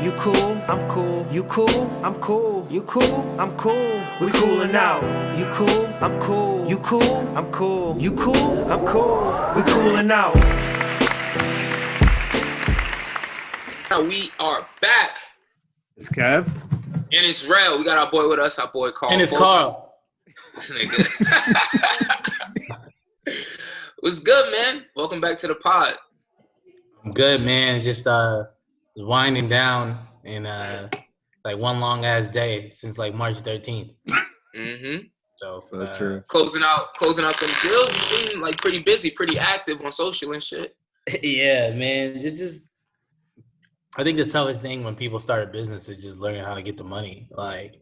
You cool, I'm cool. You cool, I'm cool. You cool, I'm cool. We coolin' out. You cool, I'm cool. You cool, I'm cool. You cool, I'm cool. We coolin' out. We are back. It's Kev. And it's Rel. We got our boy with us, our boy Karl. And it's Karl. This nigga. What's good, man? Welcome back to the pod. I'm good, man. Just winding down and like one long ass day since like March 13th. Mm-hmm. So True. Closing out them deals. You seem like pretty busy, pretty active on social and shit. Yeah, man. I think the toughest thing when people start a business is just learning how to get the money. Like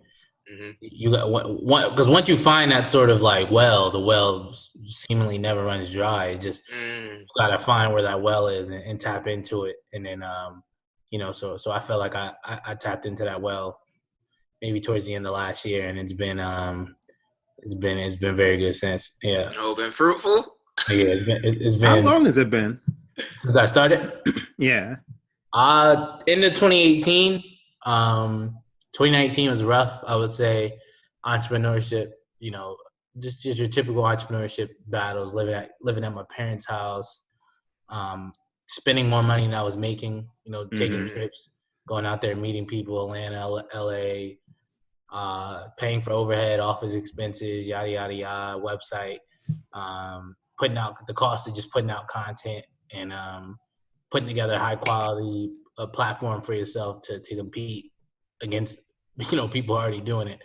you got one because once you find that sort of like the well seemingly never runs dry. It just you gotta find where that well is and tap into it. And then so I felt like I tapped into that well maybe towards the end of last year, and it's been very good since. Yeah. Oh, been fruitful? Yeah, it's been. How long has it been since I started? Yeah. End of 2018. 2019 was rough, I would say. Entrepreneurship, just your typical entrepreneurship battles, living at my parents' house, spending more money than I was making, taking trips, going out there, meeting people, Atlanta, LA, paying for overhead, office expenses, yada, yada, yada, website, putting out the cost of just putting out content and putting together a high quality platform for yourself to compete against, people already doing it.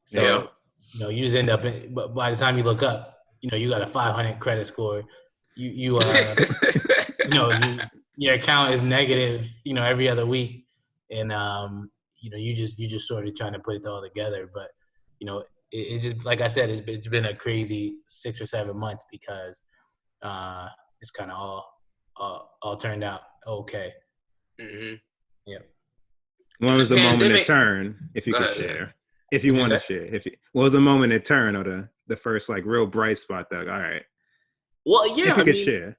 So, you just end up, but by the time you look up, you got a 500 credit score. Your account is negative, every other week. And, you just sort of trying to put it all together. But, it just, like I said, it's been a crazy 6 or 7 months because it's kind of all turned out okay. Mm-hmm. Yeah. When was the moment Pandemic. it turned, if you could share? If you want to share. What was the moment it turned, or the first like real bright spot that, all right. Well, yeah. If you could share.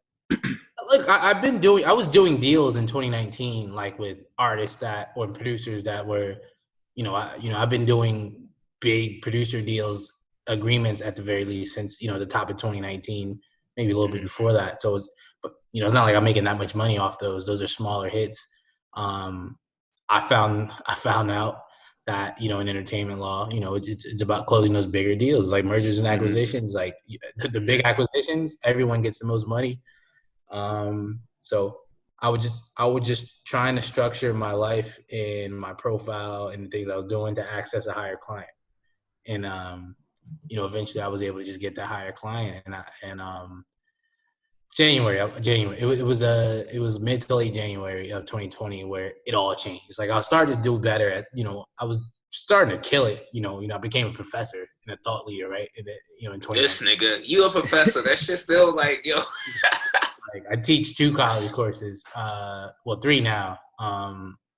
Look, I was doing deals in 2019, like with artists or producers that were, I've been doing big producer deals, agreements at the very least since, the top of 2019, maybe a little bit before that. So it's not like I'm making that much money off those. Those are smaller hits. I found out that, in entertainment law, it's about closing those bigger deals, like mergers and acquisitions, like the big acquisitions, everyone gets the most money. So I would just trying to structure my life and my profile and the things I was doing to access a higher client. And, eventually I was able to just get that higher client and January. It was mid to late January of 2020 where it all changed. Like I was starting to do better at, I was starting to kill it. I became a professor and a thought leader, right? In 2020. This nigga, you a professor? That shit still like yo. Like I teach 2 college courses, 3 now.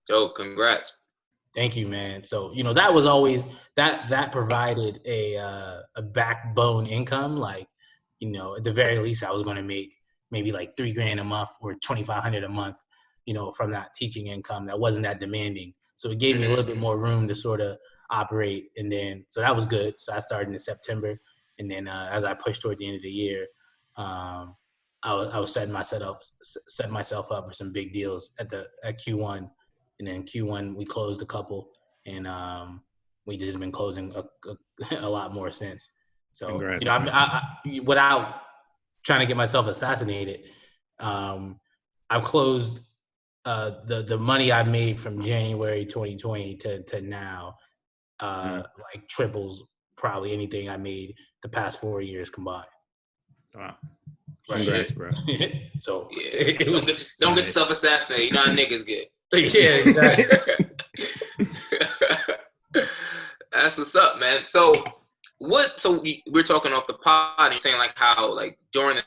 So congrats. Thank you, man. So that was always that provided a backbone income. Like at the very least, I was going to make maybe like $3,000 a month or $2,500 a month, from that teaching income that wasn't that demanding. So it gave me a little bit more room to sort of operate. And then, so that was good. So I started in September. And then as I pushed toward the end of the year, I was setting myself up for some big deals at Q1. And then Q1, we closed a couple. And we just been closing a lot more since. So, Congrats, I without trying to get myself assassinated, I've closed the money I made from January 2020 to now, like triples probably anything I made the past 4 years combined. Wow. Congrats, bro. So yeah, don't get yourself assassinated. You know how niggas get. Yeah, exactly. That's what's up, man. So we're talking off the pod and you're saying like how like during the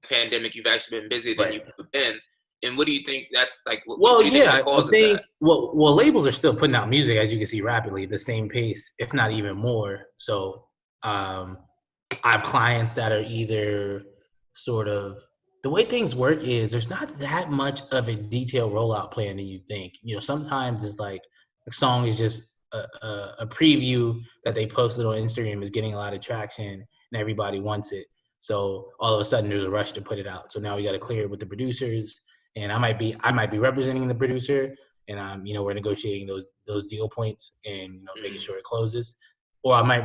pandemic you've actually been busier than you've been. And what do you think that's like? I think labels are still putting out music, as you can see, rapidly at the same pace, if not even more. So I have clients that are either sort of the way things work is there's not that much of a detailed rollout plan than you think. Sometimes it's like a song is just a preview that they posted on Instagram is getting a lot of traction and everybody wants it. So all of a sudden there's a rush to put it out. So now we got to clear it with the producers, and I might be representing the producer, and we're negotiating those deal points and making sure it closes. Or I might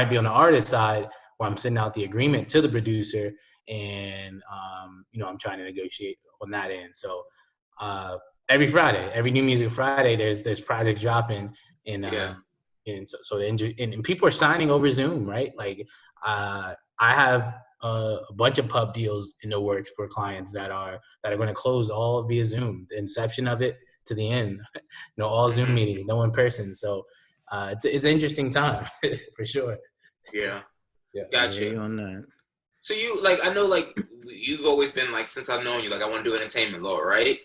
be on the artist side where I'm sending out the agreement to the producer, and I'm trying to negotiate on that end. So every Friday, every New Music Friday, there's projects dropping, and and people are signing over Zoom, right? Like I have a bunch of pub deals in the works for clients that are going to close all via Zoom, the inception of it to the end. All Zoom meetings, no in person. So it's an interesting time for sure. Yeah. Gotcha. On that. So I know you've always been since I've known you, I want to do entertainment law, right?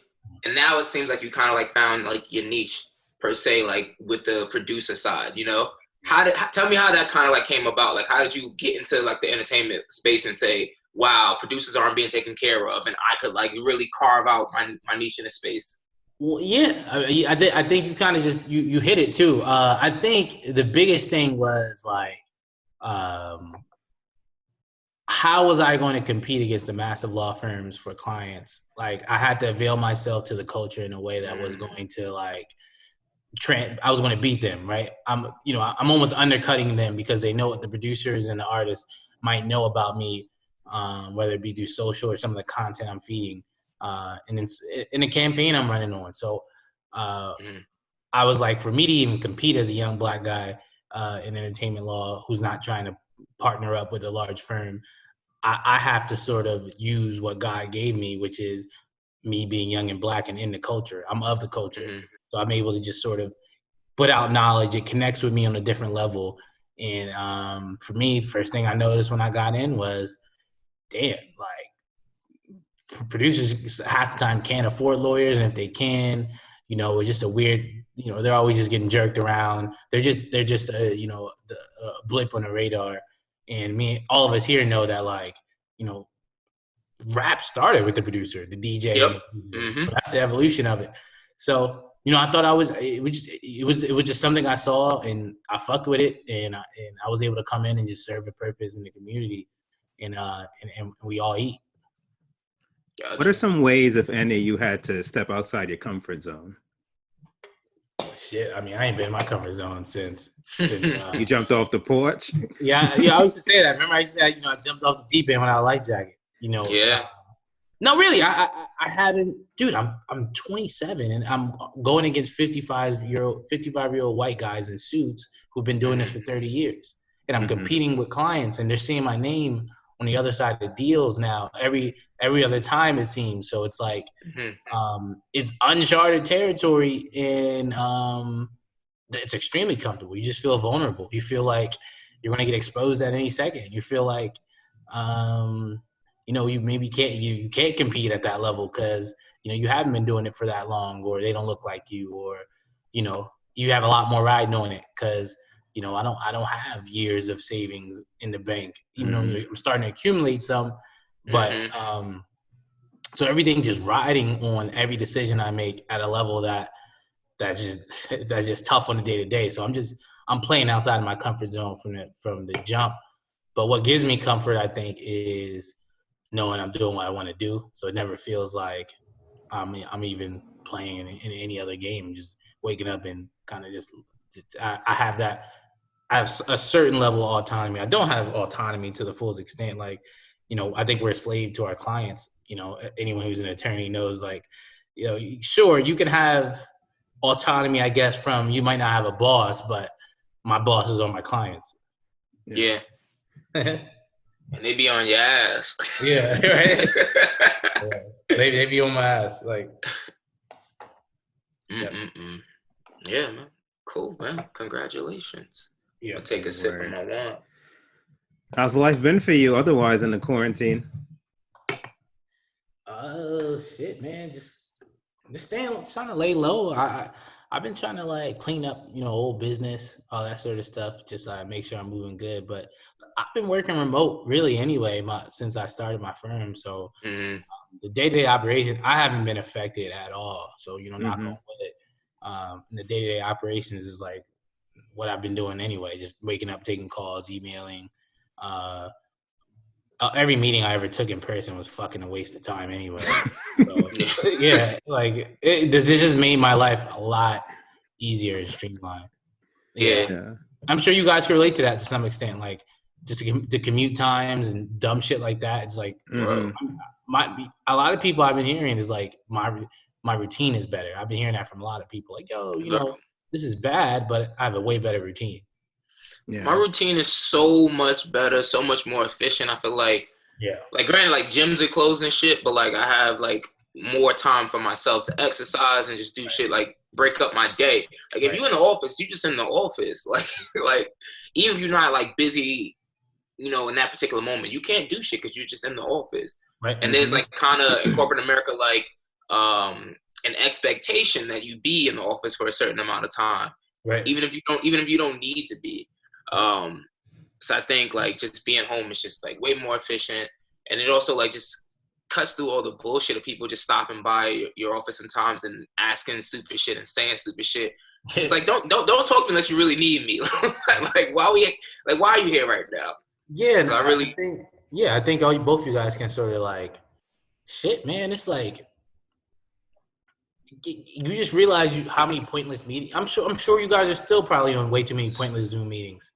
And now it seems like you kind of found your niche per se, with the producer side, tell me how that kind of came about. How did you get into the entertainment space and say, wow, producers aren't being taken care of, and I could really carve out my niche in the space? Well, yeah, I think you kind of just you hit it too. I think the biggest thing was how was I going to compete against the massive law firms for clients? I had to avail myself to the culture in a way that was going to I was going to beat them, right? I'm almost undercutting them because they know what the producers and the artists might know about me, whether it be through social or some of the content I'm feeding, and it's in a campaign I'm running on. So I was for me to even compete as a young Black guy in entertainment law who's not trying to partner up with a large firm, I have to sort of use what God gave me, which is me being young and Black and in the culture. I'm of the culture. So I'm able to just sort of put out knowledge. It connects with me on a different level. And for me, first thing I noticed when I got in was, damn, producers half the time can't afford lawyers. And if they can, it's just a weird, they're always just getting jerked around. They're just a blip on the radar. And all of us here know that rap started with the producer, the DJ. Yep. So that's the evolution of it. So, I thought it was just something I saw and I fucked with it, and I was able to come in and just serve a purpose in the community, and we all eat. Gotcha. What are some ways, if any, you had to step outside your comfort zone? Shit, I ain't been in my comfort zone since you jumped off the porch. Yeah. I used to say that. Remember, I used to say, I jumped off the deep end without a life jacket. Yeah. No, really, I haven't, dude. I'm 27 and I'm going against 55-year-old white guys in suits who've been doing this for 30 years, and I'm competing with clients, and they're seeing my name on the other side of the deals now every other time, it seems. So it's it's uncharted territory, and it's extremely comfortable. You just feel vulnerable. You feel like you're going to get exposed at any second. You feel like you maybe can't compete at that level because you haven't been doing it for that long, or they don't look like you, or you have a lot more riding on it because I don't have years of savings in the bank, even though I'm starting to accumulate some. But so everything just riding on every decision I make at a level that's just tough on the day to day. So I'm playing outside of my comfort zone from the jump. But what gives me comfort, I think, is knowing I'm doing what I want to do. So it never feels like I'm even playing in any other game. Just waking up and kind of I have that. I have a certain level of autonomy. I don't have autonomy to the fullest extent. I think we're a slave to our clients. Anyone who's an attorney knows, sure, you can have autonomy, I guess, from you might not have a boss, but my bosses are my clients. Yeah. And they be on your ass. Yeah, right. They be on my ass. Yeah, man. Cool, man. Congratulations. Yeah. I'll take a sip of my wine. How's life been for you otherwise in the quarantine? Shit, man. Just trying to lay low. I've been trying to clean up, old business, all that sort of stuff. Just make sure I'm moving good. But I've been working remote really anyway since I started my firm. So Mm-hmm. the day-to-day operation, I haven't been affected at all. So, knock on wood. The day-to-day operations is like what I've been doing anyway, just waking up, taking calls, emailing. Every meeting I ever took in person was fucking a waste of time anyway. So, yeah, like this just made my life a lot easier and streamlined. Yeah. I'm sure you guys can relate to that to some extent. Like just the commute times and dumb shit like that. It's like a lot of people I've been hearing is like my routine is better. I've been hearing that from a lot of people. Like, yo, this is bad, but I have a way better routine. Yeah. My routine is so much better, so much more efficient. I feel like, like granted, like gyms are closed and shit, but like I have like more time for myself to exercise and just do shit, like break up my day. Like if you're in the office, you just in the office. Like even if you're not like busy, in that particular moment, you can't do shit because you're just in the office. Right. And there's like kind of in corporate America, like an expectation that you be in the office for a certain amount of time. Right. Even if you don't need to be. So I think like just being home is just like way more efficient, and it also like just cuts through all the bullshit of people just stopping by your office sometimes and asking stupid shit and saying stupid shit. It's like don't talk to me unless you really need me. Like why are you here right now? Yeah, so I think both you guys can sort of like, shit, man. It's like you just realize how many pointless meetings. I'm sure you guys are still probably on way too many pointless Zoom meetings.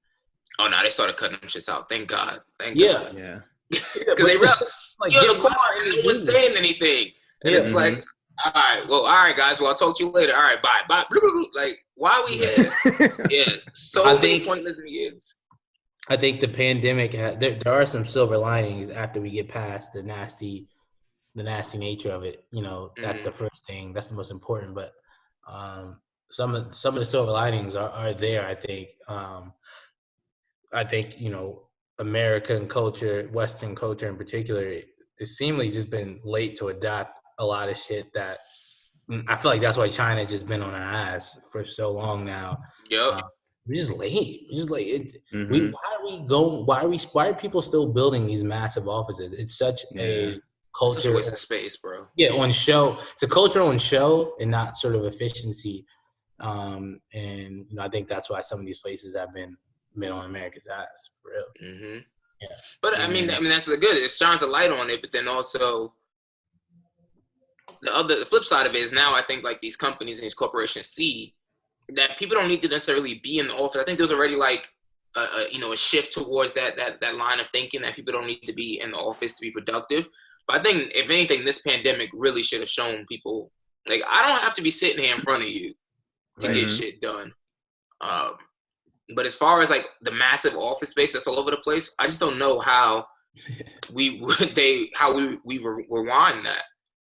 Oh no, they started cutting them shits out. Thank God. God. Yeah. Because they realized like, you're in the car and no one's saying anything, and it's like, all right, guys. Well, I'll talk to you later. All right, bye. Like, why are we here? So many pointless meetings. I think the pandemic there are some silver linings after we get past the nasty nature of it. That's the first thing. That's the most important. But some of the silver linings are there. I think American culture, Western culture in particular, it's seemingly just been late to adapt a lot of shit that I feel like that's why China just been on our ass for so long now. Yep. We're just late. Why are people still building these massive offices? It's such a culture. Such a waste of space, bro. Yeah, on show. It's a culture on show and not sort of efficiency. And I think that's why some of these places have been on America's ass for real. Mm-hmm. Yeah. But I mean that's the good. It shines a light on it, but then also the flip side of it is now I think like these companies and these corporations see that people don't need to necessarily be in the office. I think there's already like a shift towards that line of thinking that people don't need to be in the office to be productive. But I think if anything, this pandemic really should have shown people like I don't have to be sitting here in front of you to get shit done. But as far as like the massive office space that's all over the place, I just don't know how we rewind that.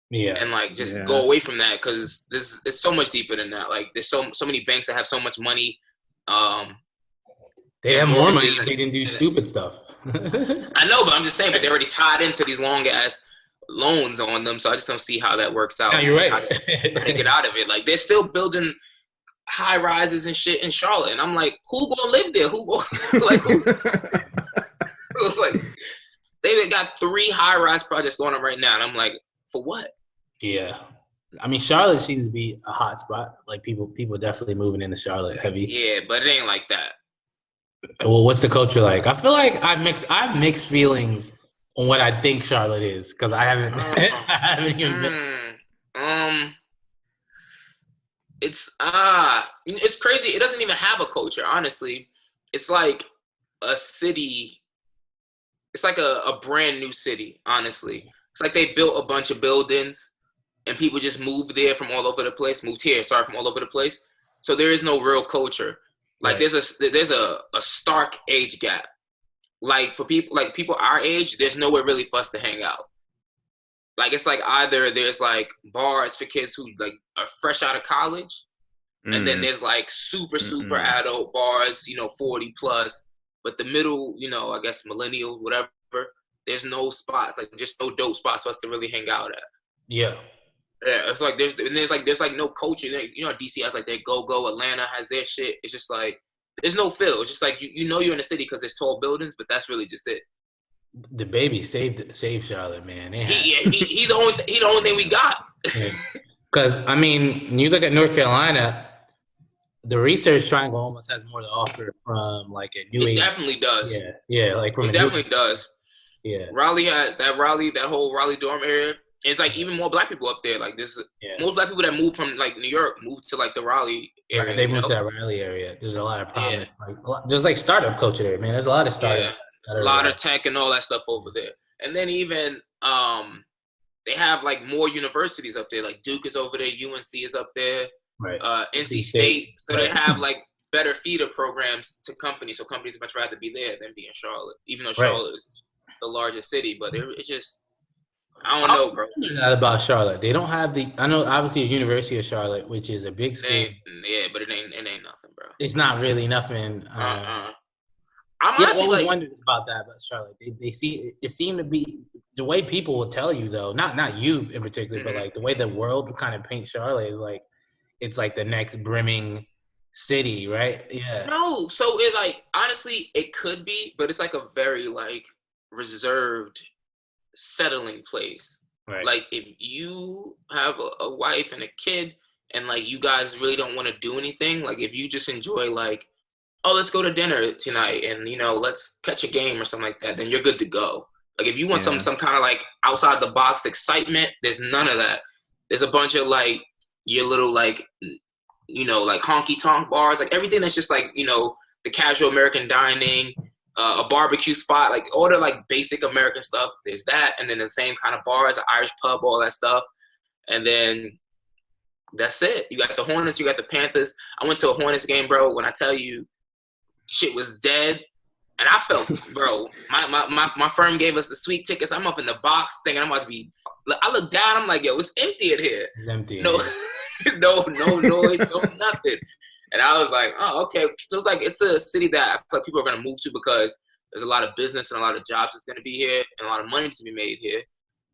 Yeah. And like just go away from that because this is so much deeper than that. Like there's so many banks that have so much money. They have more money. They didn't do stupid stuff. I know, but I'm just saying. But they're already tied into these long ass loans on them, so I just don't see how that works out. No, you're right. How they get out of it. Like they're still building high rises and shit in Charlotte, and I'm like, who gonna live there? Like they got 3 high rise projects going on right now, and I'm like, for what? Yeah, I mean Charlotte seems to be a hot spot. Like people definitely moving into Charlotte heavy. Yeah, but it ain't like that. Well, what's the culture like? I feel like I have mixed feelings on what I think Charlotte is because I haven't even been. It's crazy. It doesn't even have a culture, honestly. It's like a city. It's like a brand new city, honestly. It's like they built a bunch of buildings and people just moved there from all over the place. From all over the place. So there is no real culture. Like there's a stark age gap. Like for people our age, there's nowhere really for us to hang out. Like it's like either there's like bars for kids who like are fresh out of college, and then there's like super adult bars, 40 plus. But the middle, I guess millennials, whatever, there's no spots, like just no dope spots for us to really hang out at. Yeah. Yeah, it's like there's no culture. DC has like their go-go. Atlanta has their shit. It's just like there's no feel. It's just like you know you're in a city because there's tall buildings, but that's really just it. The baby saved Charlotte, man. He's the only thing we got. Because I mean, when you look at North Carolina, the research triangle almost has more to offer from like a new age. It definitely does. Yeah, like from it definitely does. Yeah, Raleigh had that whole Raleigh dorm area. It's like even more black people up there. Like most black people that moved from like New York moved to like the Raleigh area. Right, they moved to that Raleigh area. There's a lot of promise, just like startup culture there, man. There's a lot of startups. Yeah, there's a lot of tech and all that stuff over there. And then even they have like more universities up there. Like Duke is over there, UNC is up there, right? NC State. So they have like better feeder programs to companies. So companies would much rather be there than be in Charlotte, even though Charlotte is the largest city. But it's just. I don't know, bro. Not about Charlotte. They don't have I know obviously the University of Charlotte, which is a big school. But it ain't nothing, bro. It's not really nothing. I'm honestly always wondered about that about Charlotte. They see it seemed to be the way people will tell you though, not you in particular, but like the way the world kind of paints Charlotte is like it's like the next brimming city, right? Yeah. No, so it like honestly it could be, but it's like a very like reserved settling place. Right. Like if you have a wife and a kid and like you guys really don't want to do anything, like if you just enjoy like, oh, let's go to dinner tonight and let's catch a game or something like that, then you're good to go. Like if you want some kind of like outside the box excitement, there's none of that. There's a bunch of like your little like like honky tonk bars, like everything that's just like the casual American dining, a barbecue spot, like all the like basic American stuff. There's that, and then the same kind of bars, an Irish pub, all that stuff, and then that's it. You got the Hornets, you got the Panthers. I went to a Hornets game, bro. When I tell you, shit was dead, and I felt, bro. My firm gave us the sweet tickets. I'm up in the box thinking I'm about to be. I look down, I'm like, yo, it's empty in here. It's empty. No, no noise, no nothing. And I was like, oh, okay. So it's a city that I feel like people are going to move to because there's a lot of business and a lot of jobs that's going to be here and a lot of money to be made here.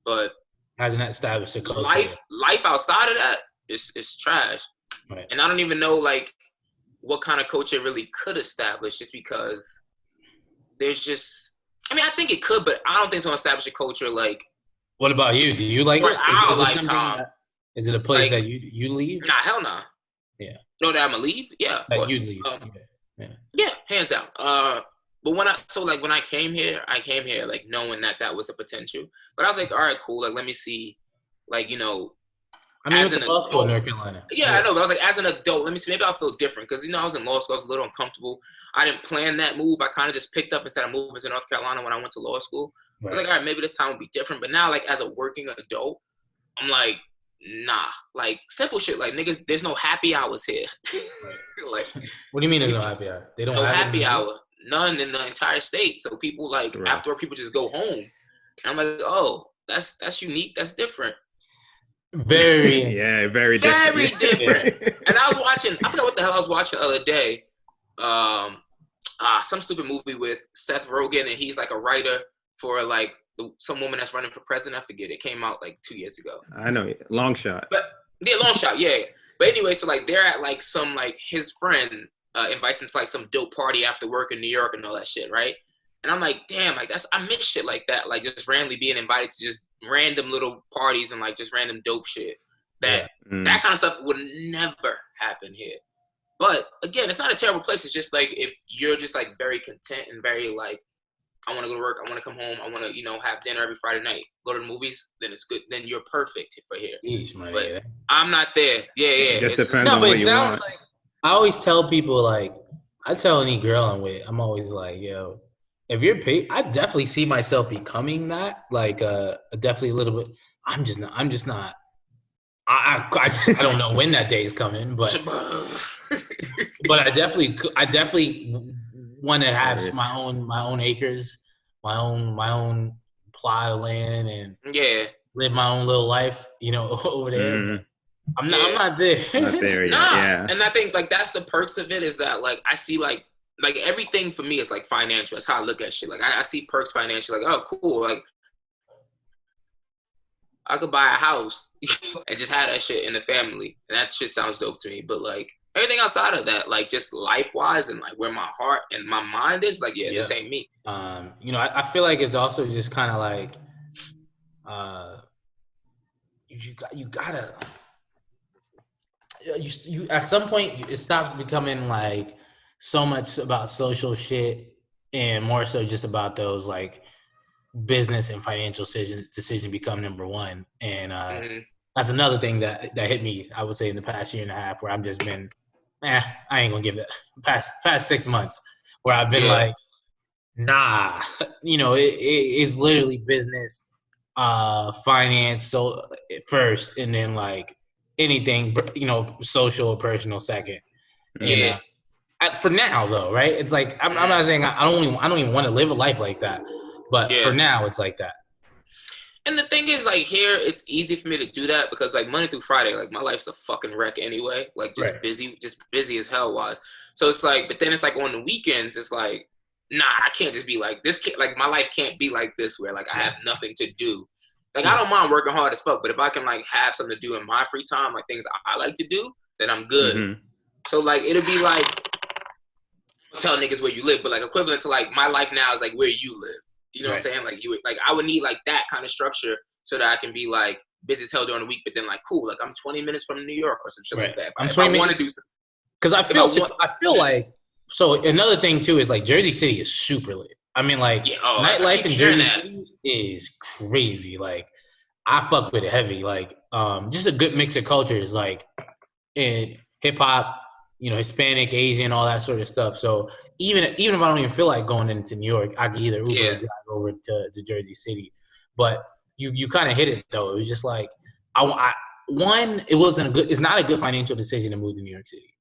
But hasn't established a culture. Life outside of that is trash. Right. And I don't even know like what kind of culture it really could establish just because there's just, I mean, I think it could, but I don't think it's going to establish a culture like. What about you? Do you like it? I don't like Tom. Is it a place that you leave? Nah, hell no. Nah. Yeah. No, that I'm gonna leave. Yeah, that you leave. Yeah, hands down. But when I came here like knowing that was a potential. But I was like, all right, cool. Like, let me see, like I mean, as an law school in North Carolina. Yeah, I know. But I was like, as an adult, let me see. Maybe I'll feel different because I was in law school. I was a little uncomfortable. I didn't plan that move. I kind of just picked up and said I'm moving to North Carolina when I went to law school. Right. I was like, all right, maybe this time will be different. But now, like as a working adult, I'm like. Nah, like simple shit. Like niggas, there's no happy hours here. Like, what do you mean there's no happy hour? They don't no have happy hour. None in the entire state. So people like after work, people just go home. And I'm like, oh, that's unique. That's different. Very very different. Very different. And I was watching. I forgot what the hell I was watching the other day. Some stupid movie with Seth Rogen, and he's like a writer for like. Some woman that's running for president, I forget. It came out like 2 years ago. I know, long shot. But yeah, long shot, yeah. But anyway, so like they're at like some like his friend invites him to like some dope party after work in New York and all that shit, right? And I'm like, damn, like I miss shit like that, like just randomly being invited to just random little parties and like just random dope shit. That kind of stuff would never happen here. But again, it's not a terrible place. It's just like if you're just like very content and very like. I want to go to work. I want to come home. I want to, have dinner every Friday night. Go to the movies. Then it's good. Then you're perfect for here. But I'm not there. Yeah. It just depends on what you want. Like, I always tell people, like, I tell any girl I'm with, I'm always like, yo, if you're paid, I definitely see myself becoming that. Like, definitely a little bit. I'm just not. I don't know when that day is coming, but I definitely want to have my own acres, my own plot of land, and live my own little life, over there. Mm. I'm not there. Not there yet. Yeah. And I think like that's the perks of it is that like I see like everything for me is like financial. That's how I look at shit. Like I see perks financially. Like, oh, cool. Like I could buy a house and just have that shit in the family, and that shit sounds dope to me. But like Everything outside of that, like just life wise and like where my heart and my mind is, like this ain't me. You know, I feel like it's also just kind of like, you gotta you at some point it stops becoming like so much about social shit and more so just about those like business and financial decision become number one. And that's another thing that hit me, I would say, in the past year and a half, where I've just been, I ain't gonna give it past 6 months where I've been like, nah, you know, it's literally business, finance, so first, and then like anything, you know, social or personal second. And for now, though, right? It's like I'm not saying I don't even want to live a life like that, but for now, it's like that. And the thing is, like, here, it's easy for me to do that because, like, Monday through Friday, like, my life's a fucking wreck anyway. Like, just busy as hell was. So it's like, but then it's like on the weekends, it's like, nah, I can't just be like this. Like, my life can't be like this where, like, I have nothing to do. Like, I don't mind working hard as fuck, but if I can, like, have something to do in my free time, like things I like to do, then I'm good. So, like, it'll be like, tell niggas where you live, but, like, equivalent to, like, my life now is, like, where you live. You know what I'm saying? Like I would need like that kind of structure so that I can be like busy as hell during the week, but then like cool, like I'm 20 minutes from New York or some shit like that. If I want to do something, because I feel like so another thing too is like Jersey City is super lit. I mean like nightlife in Jersey City is crazy. Like I fuck with it heavy. Like just a good mix of cultures, like in hip hop, you know, Hispanic, Asian, all that sort of stuff. So even if I don't even feel like going into New York, I can either Uber or drive over to Jersey City. But you kind of hit it though. It was just like it's not a good financial decision to move to New York City.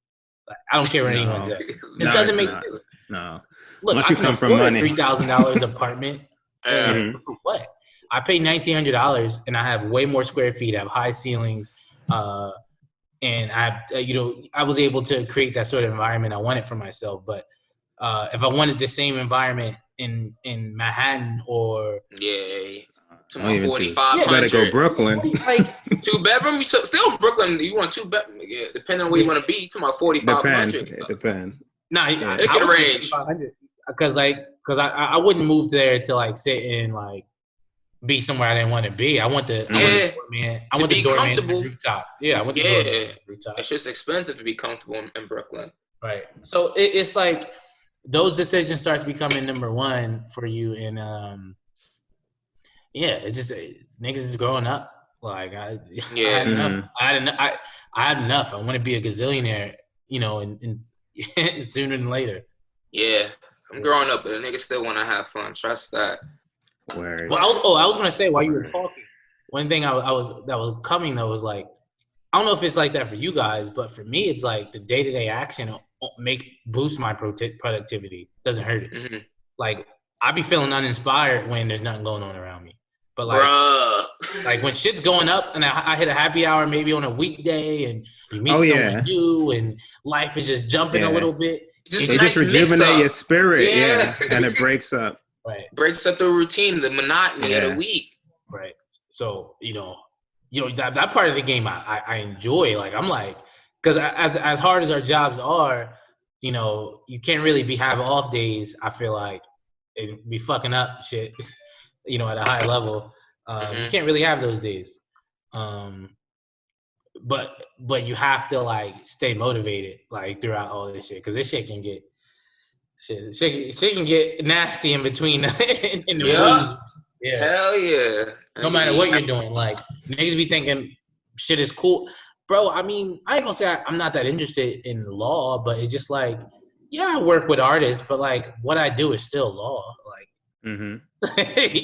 Like, I don't care what anyone says. It doesn't make sense. No. Look, Unless I can afford a $3,000 apartment. For what? I pay $1,900 and I have way more square feet. I have high ceilings. And I was able to create that sort of environment I wanted for myself. But if I wanted the same environment in Manhattan or to my 4,500, you gotta go Brooklyn. Like 2-bedroom, still Brooklyn. You want 2-bedroom? Yeah, depending on where you want to be. To my 4,500. Depend. Nah, it can range. Because I wouldn't move there to like sit and like be somewhere I didn't want to be. I want the doorman on the rooftop. Yeah, I want the doorman on the rooftop. It's just expensive to be comfortable in Brooklyn. Right. So it's like those decisions starts becoming number one for you, and it just niggas is growing up. Like I had enough. I had enough. I want to be a gazillionaire, you know, and sooner than later. Yeah, I'm growing up, but a nigga still want to have fun. Trust that. Word. Well, I was gonna say while you were talking, one thing that was coming though was like, I don't know if it's like that for you guys, but for me, it's like the day-to-day action boost my productivity. Doesn't hurt it. Like I be feeling uninspired when there's nothing going on around me. But like when shit's going up and I hit a happy hour maybe on a weekday and you meet someone new and life is just jumping a little bit. It just rejuvenate your spirit, and it breaks up. Right. Breaks up the routine, the monotony of the week. Right. So, you know that part of the game I enjoy. Like I'm like, because as hard as our jobs are, you know, you can't really have off days. I feel like it'd be fucking up shit, you know, at a high level. You can't really have those days. But you have to like stay motivated like throughout all this shit, because this shit can get shit can get nasty in between in the room. Yeah. Hell yeah. No matter what you're doing, like niggas be thinking shit is cool. Bro, I mean, I ain't gonna say I'm not that interested in law, but it's just like, I work with artists, but like what I do is still law. Like, you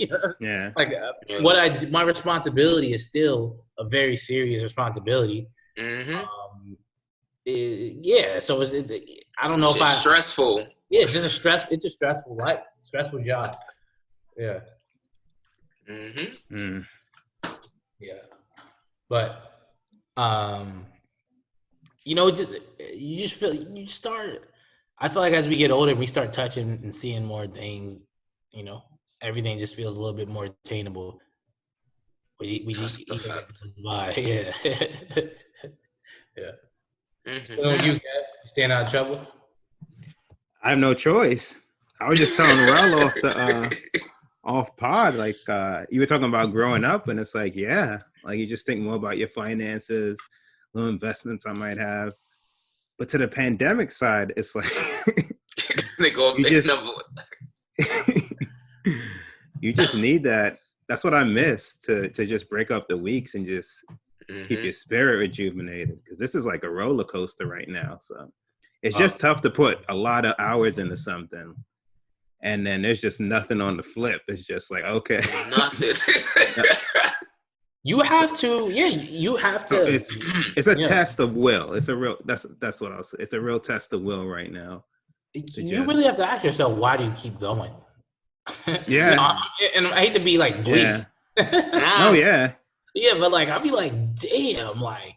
know, like my responsibility is still a very serious responsibility. So it's I don't know if it's stressful. Yeah, it's a stressful life, stressful job. Yeah. Yeah. But you know, I feel like as we get older, we start touching and seeing more things, you know, everything just feels a little bit more attainable. We just yeah. So you, Kev, you staying out of trouble? I have no choice. I was just telling Rel off the off pod, like you were talking about growing up, and it's like, yeah, like you just think more about your finances, little investments I might have. But to the pandemic side, it's like They go up you big just number. you just need that. That's what I miss to just break up the weeks and just keep your spirit rejuvenated, because this is like a roller coaster right now. So it's just tough to put a lot of hours into something, and then there's just nothing on the flip. It's just like, okay, Nothing. You have to, yeah. You have so to. it's a test of will. It's a real. That's what I'll say. It's a real test of will right now. You really have to ask yourself, why do you keep going? Yeah. And I hate to be like bleak. Yeah. Oh yeah. Yeah, but like I'll be like, damn, like,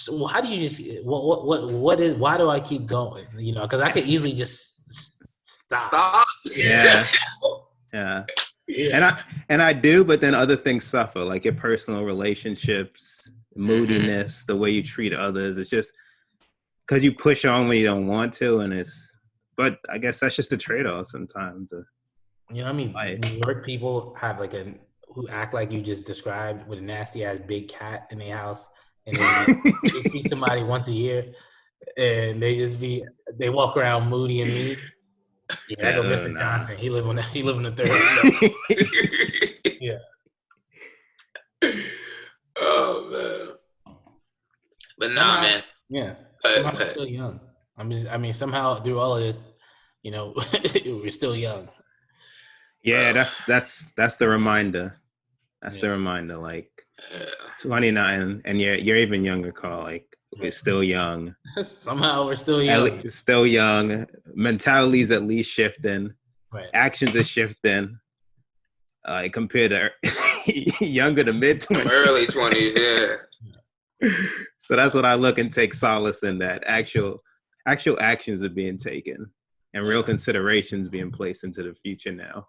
well, how do you just what is? Why do I keep going? You know, because I could easily just stop. Yeah. Yeah. And I do, but then other things suffer, like your personal relationships, moodiness, the way you treat others. It's just because you push on when you don't want to, and but I guess that's just the trade-off sometimes. You know what I mean? New York people have like who act like you just described, with a nasty ass big cat in their house, and then they see somebody once a year, and they walk around moody and mean. Yeah, I go Mr. Johnson. He live on the third floor. Yeah. Oh man. But nah, man. Yeah. Somehow we're still young. Somehow through all of this, you know, we're still young. Yeah, that's the reminder. That's the reminder. Like 29, and you're even younger, Carl. Like we're still young. Somehow we're still young. Still young. Mentality's at least shifting. Right. Actions are shifting. Compared to younger to mid-20s. Early 20s, yeah. So that's what I look and take solace in, that actual actions are being taken and real considerations being placed into the future now.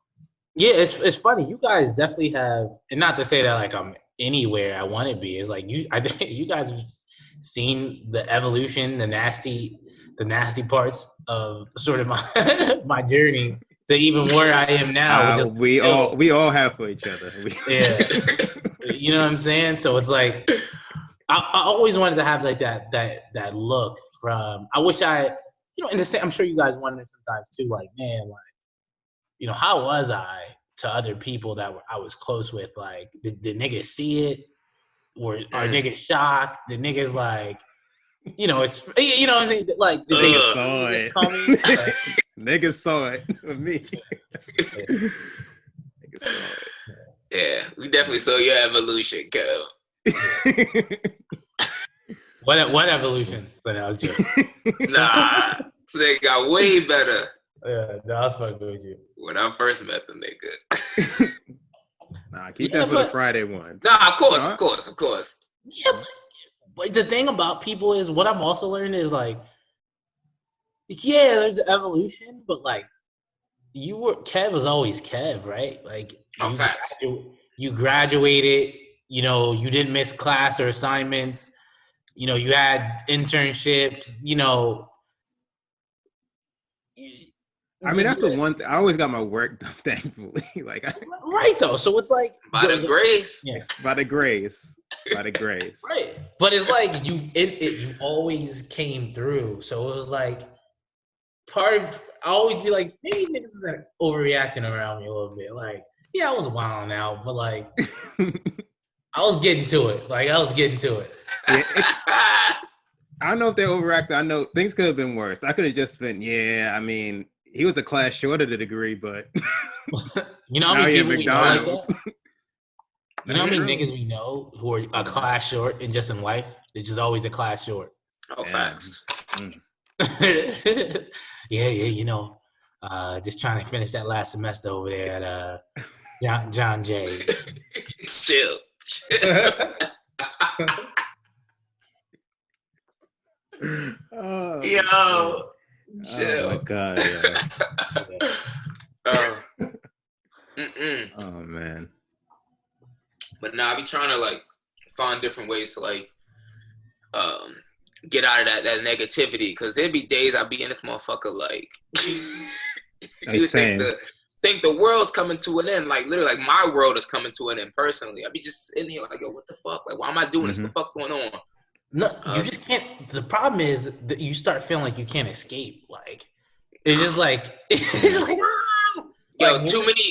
Yeah, it's funny. You guys definitely have, and not to say that like I'm anywhere I want to be. It's like I think you guys have seen the evolution, the nasty parts of sort of my my journey to even where I am now. Which is we all have for each other. Yeah, you know what I'm saying. So it's like I always wanted to have like that look from. I wish I, you know, in the same. I'm sure you guys wanted it sometimes too. Like, man, like, you know, how was I to other people that I was close with? Like, did niggas see it? Or are niggas shocked? The niggas like, you know, it's, you know what I'm saying? Like, did they saw it coming? Like, niggas saw it with me. Niggas saw it. Yeah, we definitely saw your evolution, Kel. What evolution? But I was joking. Nah, they got way better. Yeah, no, I was fucking with you. When I first met the nigga. Nah, keep that for the Friday one. Nah, of course. Yeah, but the thing about people is, what I'm also learning is like, yeah, there's evolution, but like, Kev was always Kev, right? Like, facts. You graduated, you know, you didn't miss class or assignments, you know, you had internships, you know. I mean, that's the one thing. I always got my work done, thankfully. Right though, so it's like by the grace. Yeah. By the grace. Right, but it's like you always came through. So it was like I always be like, maybe niggas is like overreacting around me a little bit. Like, yeah, I was wilding out, but like I was getting to it. Yeah, I don't know if they overreacted. I know things could have been worse. I could have just been, I mean, he was a class short of the degree, but you know how many people McDonald's. We know like that? You know how many niggas we know who are a class short and just in life? They're just always a class short. Oh, facts. Yeah, you know, just trying to finish that last semester over there at John Jay. Chill. Oh, yo, chill. Oh my god. Oh man. But now I be trying to like find different ways to like get out of that negativity, because there'd be days I'd be in this motherfucker like you think the world's coming to an end, like literally like my world is coming to an end personally. I'd be just sitting here like, yo, what the fuck? Like, why am I doing this? What the fuck's going on? No, you just can't. The problem is that you start feeling like you can't escape. Like it's just like yo, like, too many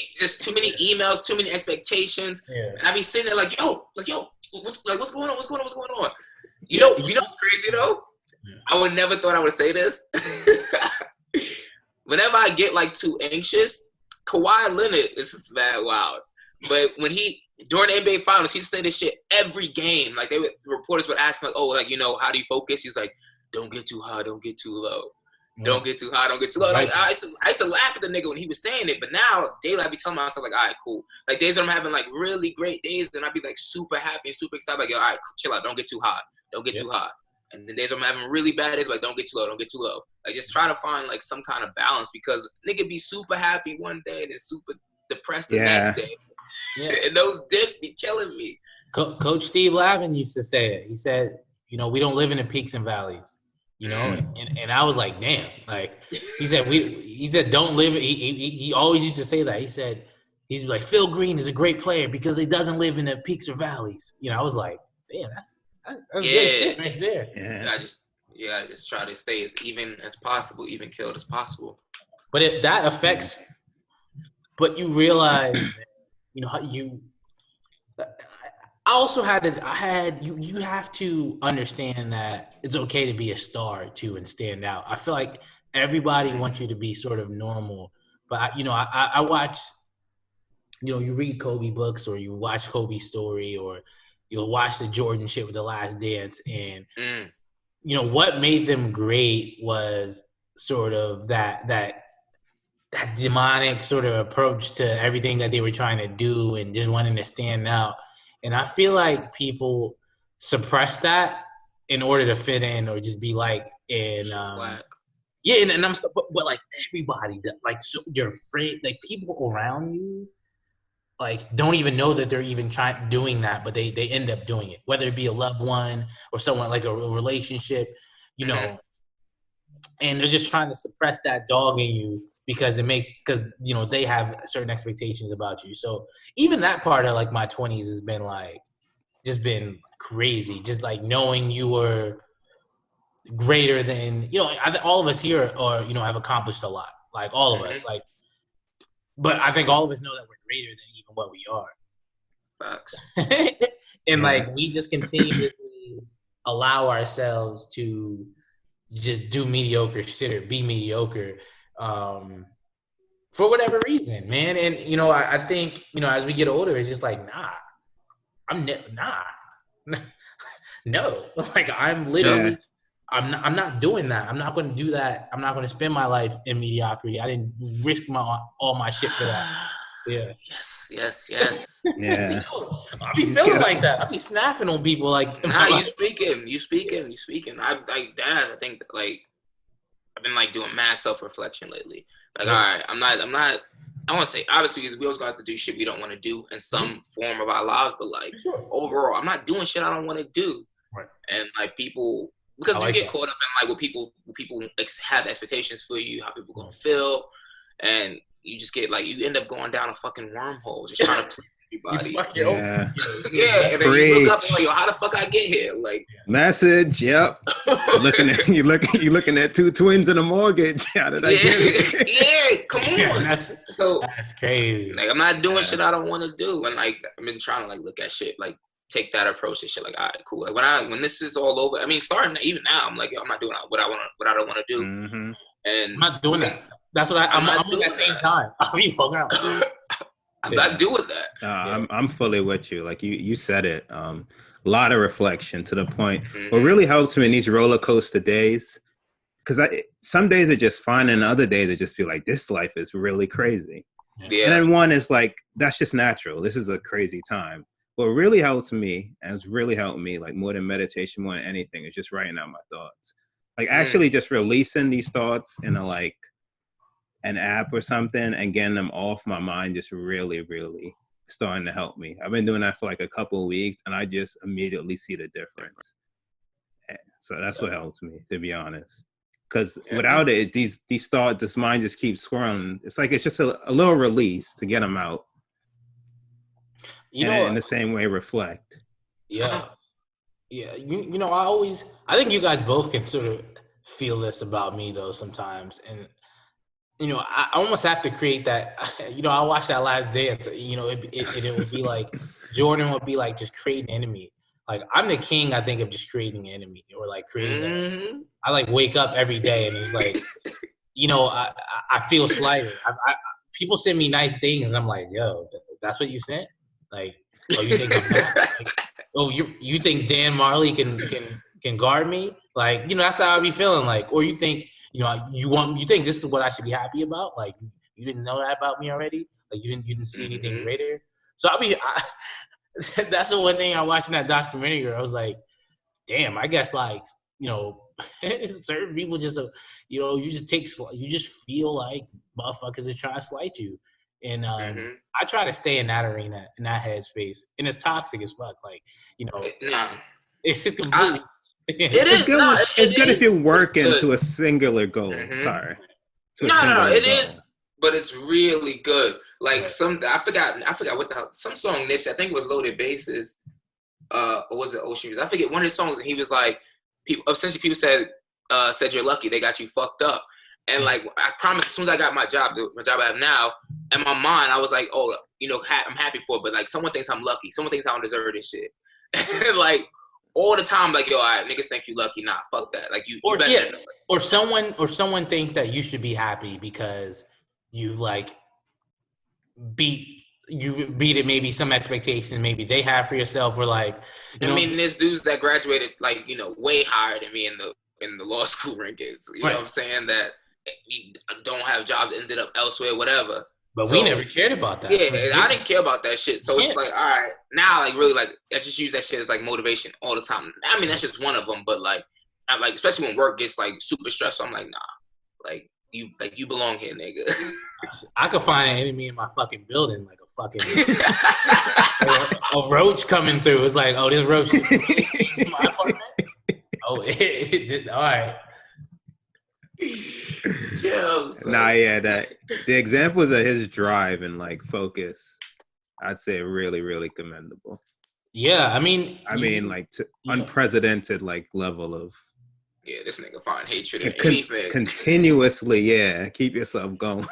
emails, too many expectations. Yeah. And I be sitting there like, yo, what's going on? What's going on? You know what's crazy though? Yeah. I would never thought I would say this. Whenever I get like too anxious, Kawhi Leonard is just mad wild. But when during the NBA Finals, he say this shit every game. Like reporters would ask him, like, oh, like, you know, how do you focus? He's like, don't get too high, don't get too low. Don't get too high, don't get too low. Like I used to laugh at the nigga when he was saying it, but now daily I be telling myself like, all right, cool. Like days when I'm having like really great days, then I'd be like super happy and super excited. Like, yo, all right, chill out, don't get too high, don't get too high. And then days when I'm having really bad days, like, don't get too low, don't get too low. Like just try to find like some kind of balance, because nigga be super happy one day and then super depressed the next day. Yeah. And those dips be killing me. Coach Steve Lavin used to say it. He said, you know, we don't live in the peaks and valleys. You know, and I was like, damn. Like he said, don't live. He always used to say that. He's like, Phil Green is a great player because he doesn't live in the peaks or valleys. You know, I was like, damn, that's good shit right there. Yeah. You gotta just try to stay as even as possible, even killed as possible. But that affects. But you realize, you know, how you. I also you have to understand that it's okay to be a star too and stand out. I feel like everybody wants you to be sort of normal, but I watch, you know, you read Kobe books or you watch Kobe's story or you'll watch the Jordan shit with The Last Dance, and you know what made them great was sort of that demonic sort of approach to everything that they were trying to do and just wanting to stand out. And I feel like people suppress that in order to fit in or just be like, and and I'm but like everybody, like, so you're afraid, like people around you, like don't even know that they're even doing that, but they end up doing it, whether it be a loved one or someone like a relationship, you know, and they're just trying to suppress that dog in you because you know, they have certain expectations about you. So even that part of like my 20s has been like, just been crazy. Just like knowing you were greater than, you know, all of us here are, you know, have accomplished a lot. Like all of us, like, but I think all of us know that we're greater than even what we are. Facts. And like, we just continue to allow ourselves to just do mediocre shit or be mediocre for whatever reason, man. And you know, I think, you know, as we get older, it's just like, no, like I'm literally, I'm not doing that. I'm not going to do that. I'm not going to spend my life in mediocrity. I didn't risk all my shit for that. Yeah. Yes. Yeah. I be feeling like that. I be snapping on people like, nah, you speaking. I like that. I think like I've been like doing mad self-reflection lately. Like, all right, I'm not, I want to say, obviously, because we always got to do shit we don't want to do in some form of our lives, but like, overall, I'm not doing shit I don't want to do. Right. And like people, because like you get caught up in like what people have expectations for you, how people gonna feel, and you just get like, you end up going down a fucking wormhole, just trying to please everybody. You fuck your own. And then you look up and like, yo, how the fuck I get here? Like, message, yep. you looking at two twins and a mortgage. How did I get it? Yeah, come on. That's crazy. Like, I'm not doing shit I don't want to do, and like I've been trying to like look at shit, like take that approach to shit. Like, all right, cool. Like when this is all over, I mean, starting even now, I'm like, yo, I'm not doing what I don't want to do, and I'm not doing that. That's what I'm at the same time. I'll be fucking out. I'm not doing that. I'm fully with you. Like you said it. A lot of reflection to the point. What really helps me in these roller coaster days, because some days are just fine, and other days it just feel like this life is really crazy. Yeah. And then one is like, that's just natural. This is a crazy time. What really helps me, and it's really helped me, like more than meditation, more than anything, is just writing out my thoughts. Like actually just releasing these thoughts in an app or something and getting them off my mind just really, really starting to help me. I've been doing that for like a couple of weeks and I just immediately see the difference. So that's what helps me, to be honest. Because without it, this mind just keeps swirling. It's like it's just a little release to get them out. In the same way, reflect. Yeah. Yeah. You know, I think you guys both can sort of feel this about me, though, sometimes. And, you know, I almost have to create that. You know, I watched that Last Dance. You know, it would be like Jordan would be like, just create an enemy. Like, I'm the king, I think, of just creating an enemy or like creating I like wake up every day and it's like, you know, I feel slighted. People send me nice things and I'm like, yo, that's what you sent? Like, oh, you think I'm not? Like, oh, you think Dan Marley can guard me? Like, you know, that's how I be feeling. Like, or you think, you know, you think this is what I should be happy about? Like, you didn't know that about me already? Like, you didn't see anything greater? So that's the one thing I watched in that documentary where I was like, damn, I guess like, you know, certain people just, you know, you just feel like motherfuckers are trying to slight you. And I try to stay in that arena, in that headspace. And it's toxic as fuck. Like, you know, it's just completely. It is good. not. It's good if you work into a singular goal. Sorry. No, it is. But it's really good. Like I forgot what the hell, some song Nipsey, I think it was Loaded Bases, or was it Ocean Views? I forget one of his songs, and he was like, people said you're lucky, they got you fucked up. And like, I promise, as soon as I got my job I have now, in my mind, I was like, oh, you know, I'm happy for it, but like, someone thinks I'm lucky. Someone thinks I don't deserve this shit. Like, all the time, like, yo, all right, niggas think you lucky. Nah, fuck that. Like, you better know. Or someone thinks that you should be happy because you've like beat it, maybe some expectation maybe they have for yourself, or like, I mean, there's dudes that graduated like, you know, way higher than me in the law school rankings. You know what I'm saying? That don't have jobs, ended up elsewhere, whatever. But we never cared about that. Yeah, I didn't care about that shit. So it's like, all right, now like really like I just use that shit as like motivation all the time. I mean, that's just one of them, but like I like, especially when work gets like super stressful, I'm like, nah, like you belong here, nigga. I could find an enemy in my fucking building, like a fucking a roach coming through. It's like, oh, this roach is in my apartment. Oh, all right. The examples of his drive and like focus, I'd say really, really commendable. Yeah, I mean, like unprecedented like level of. Yeah, this nigga find hatred in anything. Continuously, keep yourself going.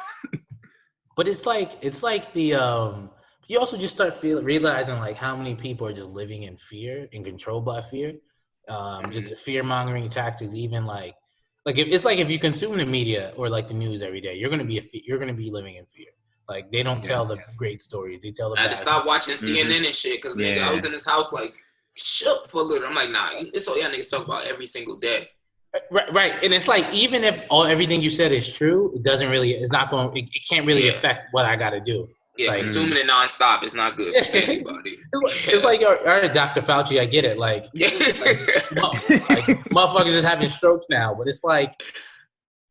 But it's like the you also just start realizing like how many people are just living in fear and controlled by fear. Just the fear mongering tactics, even like if you consume the media or like the news every day, you're gonna be living in fear. Like they don't tell the great stories; they tell the. I had to stop watching CNN and shit because I was in this house like shook for a little. I'm like, nah, it's all y'all niggas talk about every single day. Right, and it's like even if everything you said is true, it can't really affect what I got to do. Yeah, like, consuming it nonstop is not good for anybody. It's like, all right, Dr. Fauci, I get it. Like, motherfuckers is having strokes now, but it's like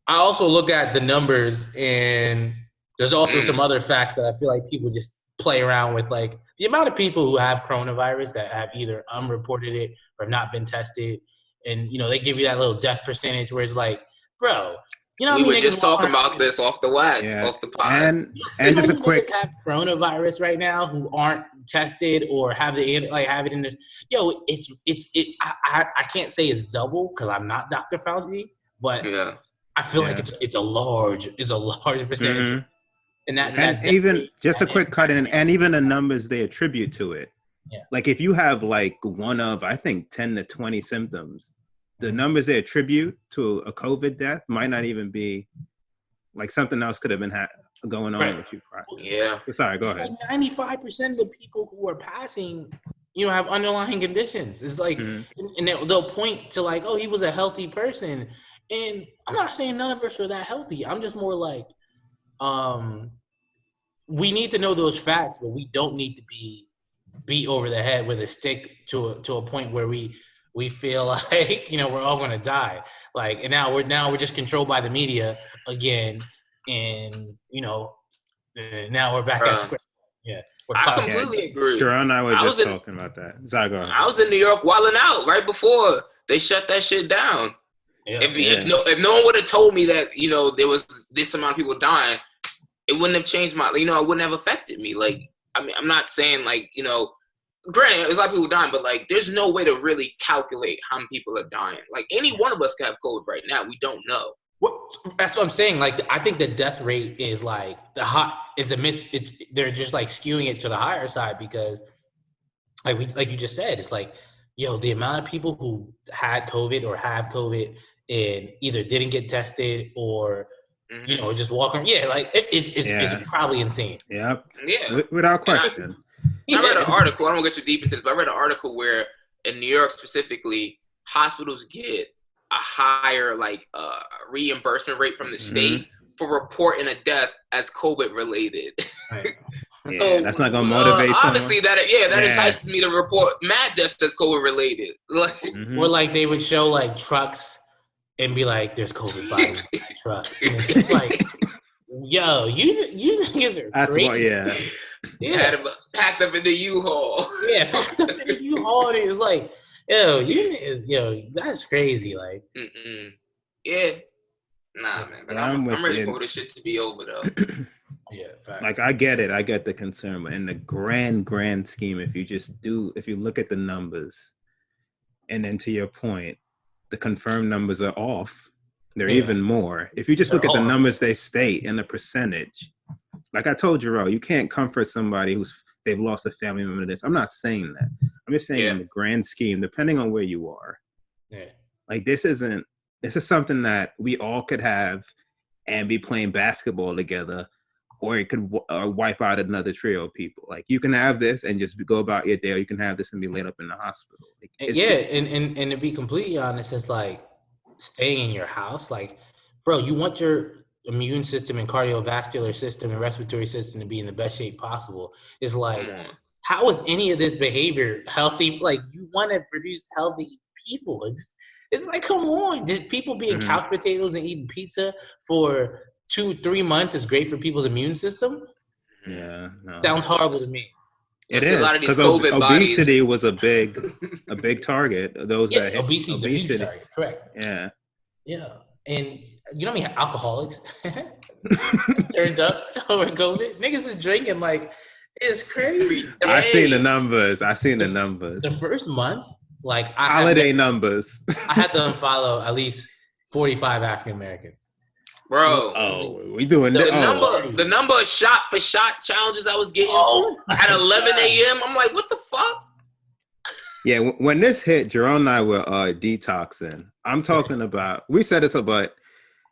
I also look at the numbers, and there's also some other facts that I feel like people just play around with, like the amount of people who have coronavirus that have either unreported it or not been tested. And, you know, they give you that little death percentage where it's like, bro, you know, we were just talking about this off the wax, off the pod. And just a quick have coronavirus right now who aren't tested or have have it in the I can't say it's double because I'm not Dr. Fauci, but I feel like it's a large percentage. Mm-hmm. And that even just a quick cut in, and even the numbers they attribute to it. Yeah. Like if you have like one of, I think 10 to 20 symptoms, the numbers they attribute to a COVID death might not even be like something else could have been going on with you. Yeah. Sorry, go ahead. Like 95% of the people who are passing, you know, have underlying conditions. It's like, and they'll point to like, oh, he was a healthy person. And I'm not saying none of us are that healthy. I'm just more like, we need to know those facts, but we don't need to be beat over the head with a stick to a point where we feel like, you know, we're all going to die. Like, and now we're just controlled by the media again. And, you know, now we're back at square. Yeah. I completely agree. Jerome and I were just talking about that. Sorry, go ahead. I was in New York wilding out right before they shut that shit down. Yeah. If no one would have told me that, there was this amount of people dying, it wouldn't have changed it wouldn't have affected me. Like, I mean, I'm not saying like, granted, there's a lot of people dying, but like, there's no way to really calculate how many people are dying. Like, any one of us could have COVID right now. We don't know. That's what I'm saying. Like, I think the death rate is like they're just like skewing it to the higher side because, like you just said, it's like, the amount of people who had COVID or have COVID and either didn't get tested or just walking. Yeah, like it's probably insane. Yep. Yeah. Without question. I read an article. I don't get too deep into this, but I read an article where in New York specifically, hospitals get a higher reimbursement rate from the state for reporting a death as COVID related. Right. Yeah, so, that's not gonna motivate someone. Obviously, that entices me to report mad deaths as COVID related. Like, or like they would show like trucks and be like, "There's COVID bodies in that truck," and it's just like, "Yo, you niggas are that's crazy." What, yeah. Had them packed up in the U-Haul. Yeah, packed up in the U-Haul. And it's like, that's crazy. Like, yeah, nah, man. But I'm ready for this shit to be over though. Yeah, facts. Like I get it, I get the concern, but in the grand scheme, if you look at the numbers, and then to your point, the confirmed numbers are off. They're even more. If you just look at the numbers they state and the percentage, like I told Jarrell, you can't comfort somebody they've lost a family member to this. I'm not saying that. I'm just saying in the grand scheme, depending on where you are. Yeah. Like this is something that we all could have and be playing basketball together, or it could wipe out another trio of people. Like you can have this and just go about your day, or you can have this and be laid up in the hospital. Like, and to be completely honest, it's like staying in your house. Like, bro, you want your immune system and cardiovascular system and respiratory system to be in the best shape possible. It's like, how is any of this behavior healthy? Like, you want to produce healthy people. It's like, come on. Just people being couch potatoes and eating pizza for 2-3 months is great for people's immune system? Yeah. No. Sounds horrible to me. It is, because obesity was a big target. Obesity is a huge target. Correct. Yeah. Yeah. And you know how many alcoholics turned up over COVID? Niggas is drinking like it's crazy. I seen the numbers. The first month, like holiday numbers. I had to unfollow at least 45 African Americans. Bro, we doing the number of shot for shot challenges I was getting at 11 a.m. I'm like, what the fuck? Yeah, when this hit, Jerome and I were detoxing. I'm talking about, we said this about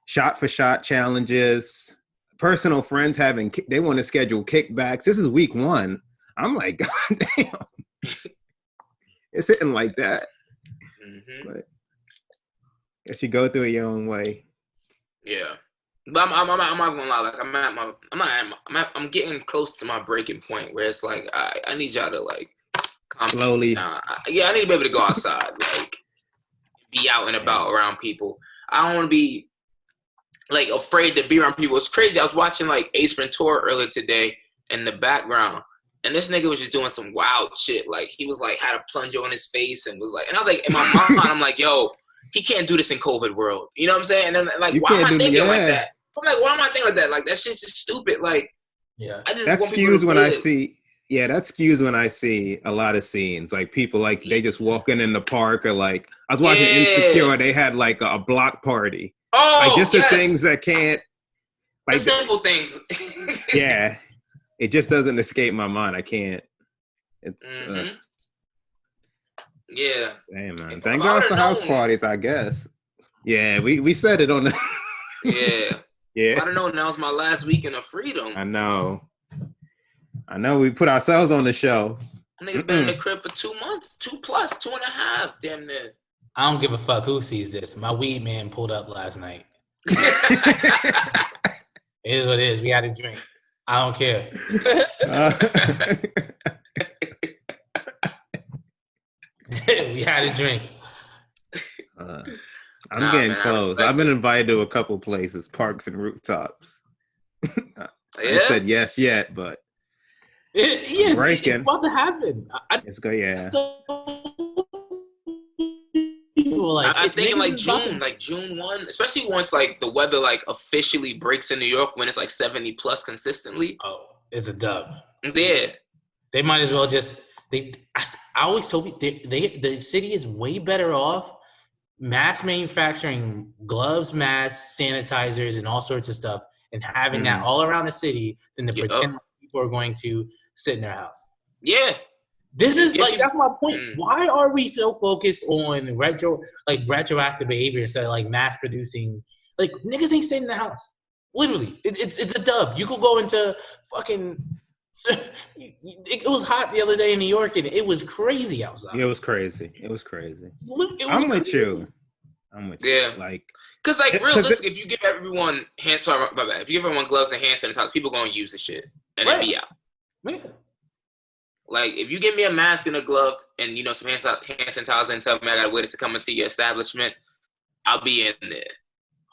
shot for shot challenges, personal friends they want to schedule kickbacks. This is week 1. I'm like, God damn. It's hitting like that. But I guess you go through it your own way. Yeah. But I'm not gonna lie, like I'm getting close to my breaking point where it's like I need y'all to like slowly. I need to be able to go outside, like be out and about around people. I don't want to be like afraid to be around people. It's crazy. I was watching like Ace Ventura earlier today in the background, and this nigga was just doing some wild shit. Like he was like had a plunger on his face and was like, and I was like in my mind, I'm like, yo, he can't do this in COVID world. You know what I'm saying? And then like, why am I thinking like that? I'm like, why am I thinking like that? Like that shit's just stupid. Like, I just that want skews when I see. Yeah, that skews when I see a lot of scenes, like people like they just walking in the park, or like I was watching Insecure, they had like a block party. Oh, like just the things that can't, like the simple things. Yeah, it just doesn't escape my mind. I can't. It's yeah. Damn, man. Thank God for house parties, I guess. Yeah, we said it on the. Yeah. I don't know. Now it's my last weekend of freedom. I know. We put ourselves on the show. Niggas been in the crib for 2 months, 2.5, damn near. I don't give a fuck who sees this. My weed man pulled up last night. It is what it is. We had a drink. I don't care. We had a drink. I'm getting close. I've been invited to a couple places, parks and rooftops. I said yes yet, but it's about to happen. It's good, yeah. People were like, I'm thinking niggas like June 1, especially once like the weather like officially breaks in New York when it's like 70 plus consistently. Oh, it's a dub. Yeah. They might as well just I always told you the city is way better off mass manufacturing gloves, masks, sanitizers, and all sorts of stuff, and having that all around the city than to pretend like people are going to sit in their house. Yeah. This is like that's my point. Why are we so focused on retroactive behavior instead of like mass producing? Like niggas ain't staying in the house. Literally, it's a dub. You could go into fucking. It was hot the other day in New York, and it was crazy outside. It was crazy. I'm with you. Yeah. Like, because like realistically, if you give everyone if you give everyone gloves and hand sanitizer, people gonna use the shit and then be out. Man. Like, if you give me a mask and a glove and, you know, some hand sanitizer and tell me I got to wait to come into your establishment, I'll be in there.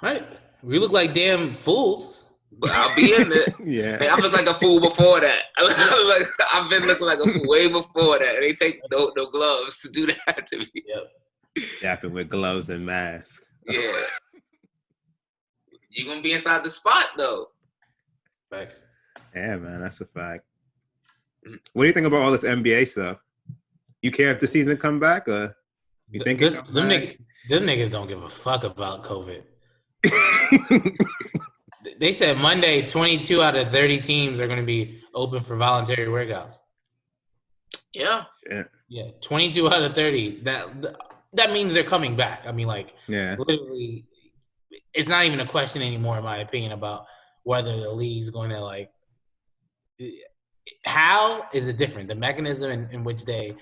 Right. We look like damn fools. But I'll be in there. Yeah. Like, I looked like a fool before that. I've been looking like a fool way before that. They take no gloves to do that to me. Yep. Yapping with gloves and mask. Yeah. You're going to be inside the spot, though. Facts. Yeah, man, that's a fact. What do you think about all this NBA stuff? You care if the season come back, or you think them niggas don't give a fuck about COVID. They said Monday, 22 out of 30 teams are going to be open for voluntary workouts. Yeah. Yeah, 22 out of 30. That means they're coming back. I mean, like, literally, it's not even a question anymore, in my opinion, about whether the league's going to, like, how is it different? The mechanism in which they,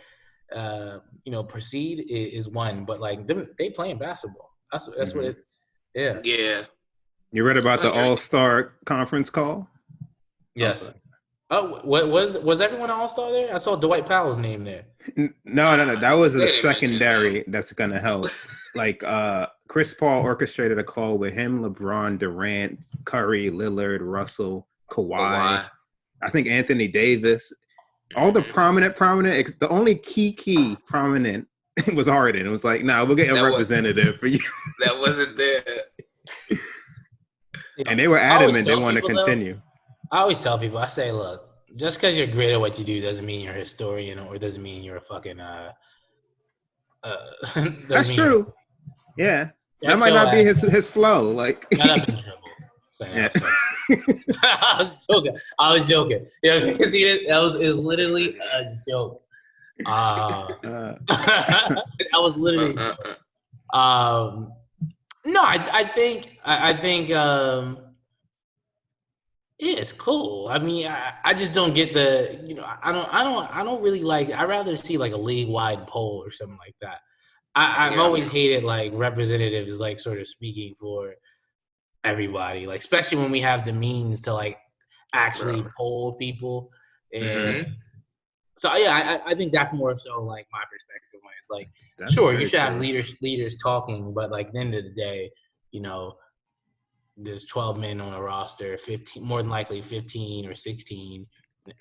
proceed is one, but like they playing basketball. That's what it. Yeah. Yeah. You read about the All-Star conference call? Yes. Oh, was everyone an All-Star there? I saw Dwight Powell's name there. No. That was a secondary that's gonna help. Like Chris Paul orchestrated a call with him, LeBron, Durant, Curry, Lillard, Russell, Kawhi. I think Anthony Davis, all the prominent, the only key prominent was Harden. It was like, we'll get a representative for you. That wasn't there. And they were adamant they want to continue. I always tell people, I say, look, just because you're great at what you do doesn't mean you're a historian or doesn't mean you're a fucking That's true. Yeah. That might not be his flow. Like not up in trouble. I was joking. Yeah, because it was literally a joke. I was literally a joke. No, I think it's cool. I mean, I just don't get the, I don't really like. I'd rather see like a league wide poll or something like that. I've always hated like representatives like sort of speaking for everybody, like especially when we have the means to like actually poll people. And so I think that's more so like my perspective when it's like, sure, you should have leaders talking, but like at the end of the day, there's 12 men on a roster, 15, more than likely 15 or 16.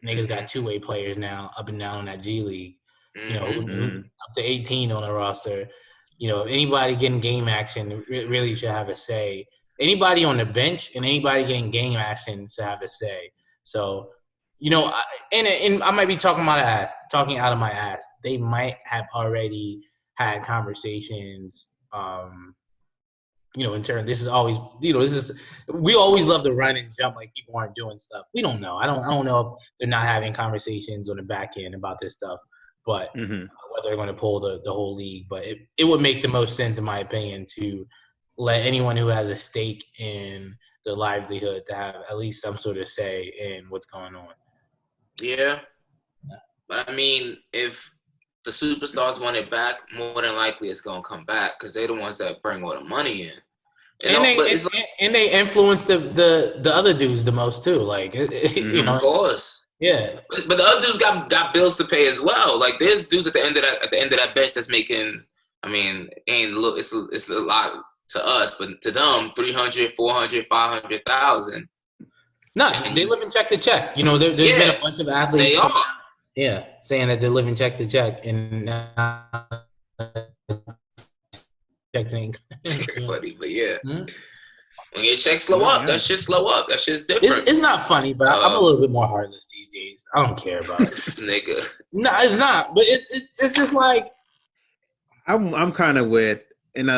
Niggas got two-way players now up and down in that G League. Up to 18 on a roster. If anybody getting game action really should have a say. Anybody on the bench and anybody getting game action should have a say. So, and I might be talking out of my ass. They might have already had conversations. In turn, this is always, we always love to run and jump like people aren't doing stuff. We don't know. I don't know if they're not having conversations on the back end about this stuff, but whether they're going to pull the whole league. But it would make the most sense, in my opinion, to let anyone who has a stake in their livelihood to have at least some sort of say in what's going on. Yeah. But I mean, if the superstars want it back, more than likely it's going to come back because they're the ones that bring all the money in. And they influence the other dudes the most too. Like, of course. Yeah. But the other dudes got bills to pay as well. Like, there's dudes at the end of that bench that's making, it's a lot to us, but to them, 300, 400, 500,000. No, they live in check to check. There's been a bunch of athletes. They are. Yeah, saying that they're living check to check, and checks ain't. Funny, but yeah. Hmm? When your checks slow up, that shit slow up. That shit's different. It's not funny, but I'm a little bit more heartless these days. I don't care about it. This nigga. No, it's not. But it's just like I'm kind of with, and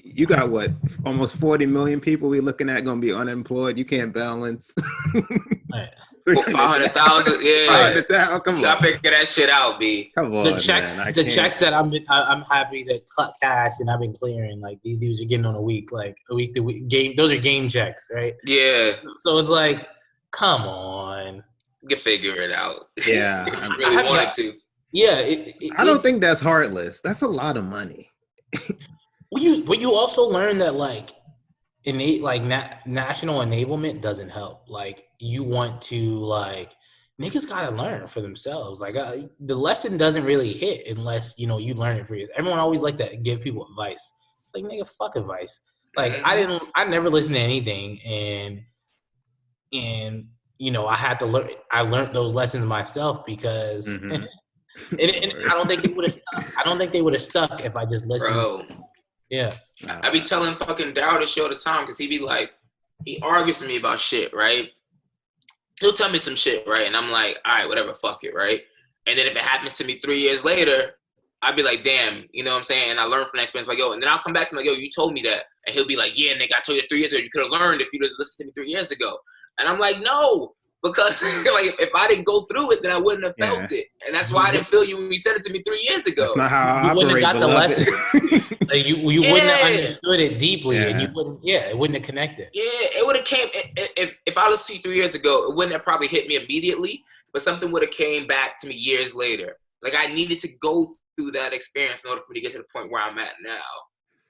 you got what, almost 40 million people we looking at gonna be unemployed. You can't balance. right. 500,000, yeah. 500,000, come on. You gotta figure that shit out, B. Come on, The checks, man. checks that I'm happy to cut cash and I've been clearing. Like these dudes are getting on a week to week game. Those are game checks, right? Yeah. So it's like, come on. You can figure it out. Yeah. I really wanted to. Yeah. I don't think that's heartless. That's a lot of money. But you also learn that like national enablement doesn't help. Like you want to niggas gotta learn for themselves. Like the lesson doesn't really hit unless you learn it for you. Everyone always like to give people advice. Like nigga, fuck advice. Like I never listened to anything, and I had to learn. I learned those lessons myself because, and I don't think they would have stuck. I don't think they would have stuck if I just listened. Bro. Yeah. I be telling fucking Daryl this shit all the time because he be like, he argues with me about shit, right? He'll tell me some shit, right? And I'm like, all right, whatever, fuck it, right? And then if it happens to me 3 years later, I'd be like, damn, you know what I'm saying? And I learned from that experience, like, yo, and then I'll come back to him like, yo, you told me that. And he'll be like, yeah, nigga, I told you 3 years ago, you could have learned if you'd have listened to me 3 years ago. And I'm like, no, because like if I didn't go through it, then I wouldn't have felt it. And that's why I didn't feel you when you said it to me 3 years ago. That's not how I you wouldn't operate, have got the lesson. Like you wouldn't have understood it deeply, and you wouldn't. Yeah, it wouldn't have connected. Yeah, it would have came if I listened to you 3 years ago. It wouldn't have probably hit me immediately, but something would have came back to me years later. Like I needed to go through that experience in order for me to get to the point where I'm at now.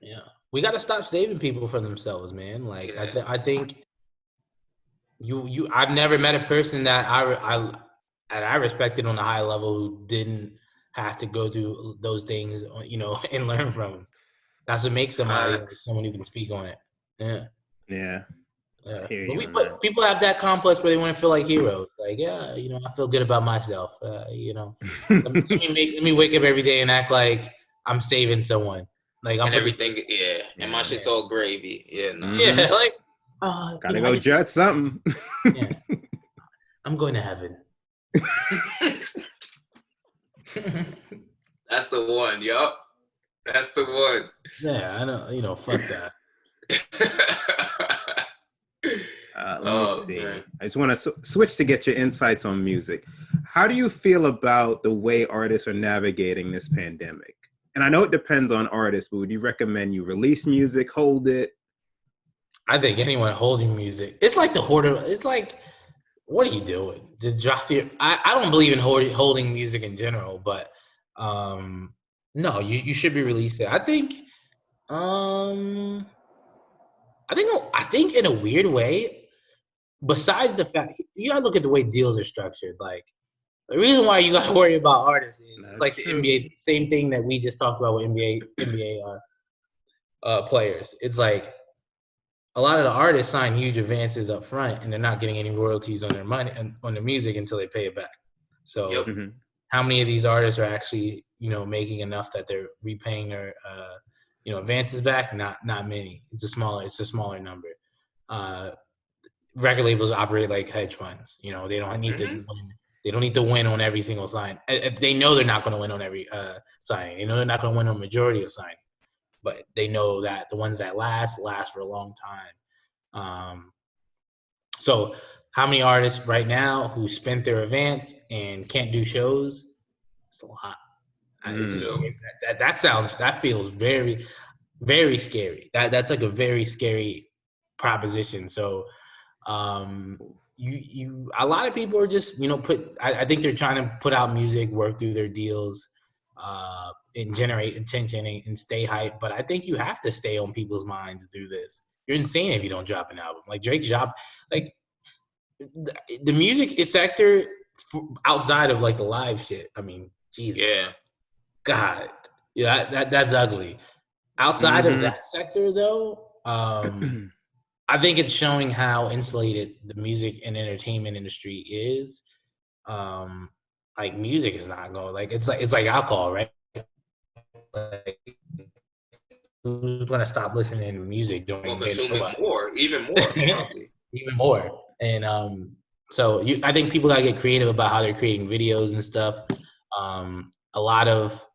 Yeah, we got to stop saving people for themselves, man. Like I think I've never met a person that I respected on a high level who didn't have to go through those things, and learn from them. That's what makes somebody someone who can speak on it. Yeah. Yeah. But people have that complex where they want to feel like heroes. Like, yeah, I feel good about myself. Let me wake up every day and act like I'm saving someone. Like I'm everything, and my shit's all gravy. Yeah, no. Yeah, like gotta go judge something. Yeah. I'm going to heaven. That's the one, yup. That's the one. Yeah, I know, fuck that. Let me see. Man. I just want to switch to get your insights on music. How do you feel about the way artists are navigating this pandemic? And I know it depends on artists, but would you recommend you release music, hold it? I think anyone holding music, it's like the hoarder. It's like, what are you doing? Just drop your. I don't believe in holding music in general, but no, you should be releasing. I think in a weird way, besides the fact you gotta look at the way deals are structured. Like the reason why you gotta worry about artists is it's like the NBA, same thing that we just talked about with NBA players. It's like a lot of the artists sign huge advances up front, and they're not getting any royalties on their money on their music until they pay it back. So, how many of these artists are actually making enough that they're repaying their advances back? Not many. It's a smaller number. Record labels operate like hedge funds. They don't need to win. They don't need to win on every single sign. They know they're not going to win on every signing. They know they're not going to win on majority of signing, but they know that the ones that last for a long time. So how many artists right now who spent their advance and can't do shows? It's a lot. It's just, that feels very, very scary. That's like a very scary proposition. So a lot of people are just I think they're trying to put out music, work through their deals, and generate attention and stay hyped. But I think you have to stay on people's minds through this. You're insane if you don't drop an album. Like Drake's drop, like the music sector outside of like the live shit. I mean, Jesus. Yeah. God. Yeah, that's ugly. Outside of that sector though, I think it's showing how insulated the music and entertainment industry is. Like music is not going it's like alcohol, right? Like who's gonna stop listening to music during Well, the day? consuming Nobody. even more, probably. Even more. And so I think people gotta get creative about how they're creating videos and stuff. A lot of,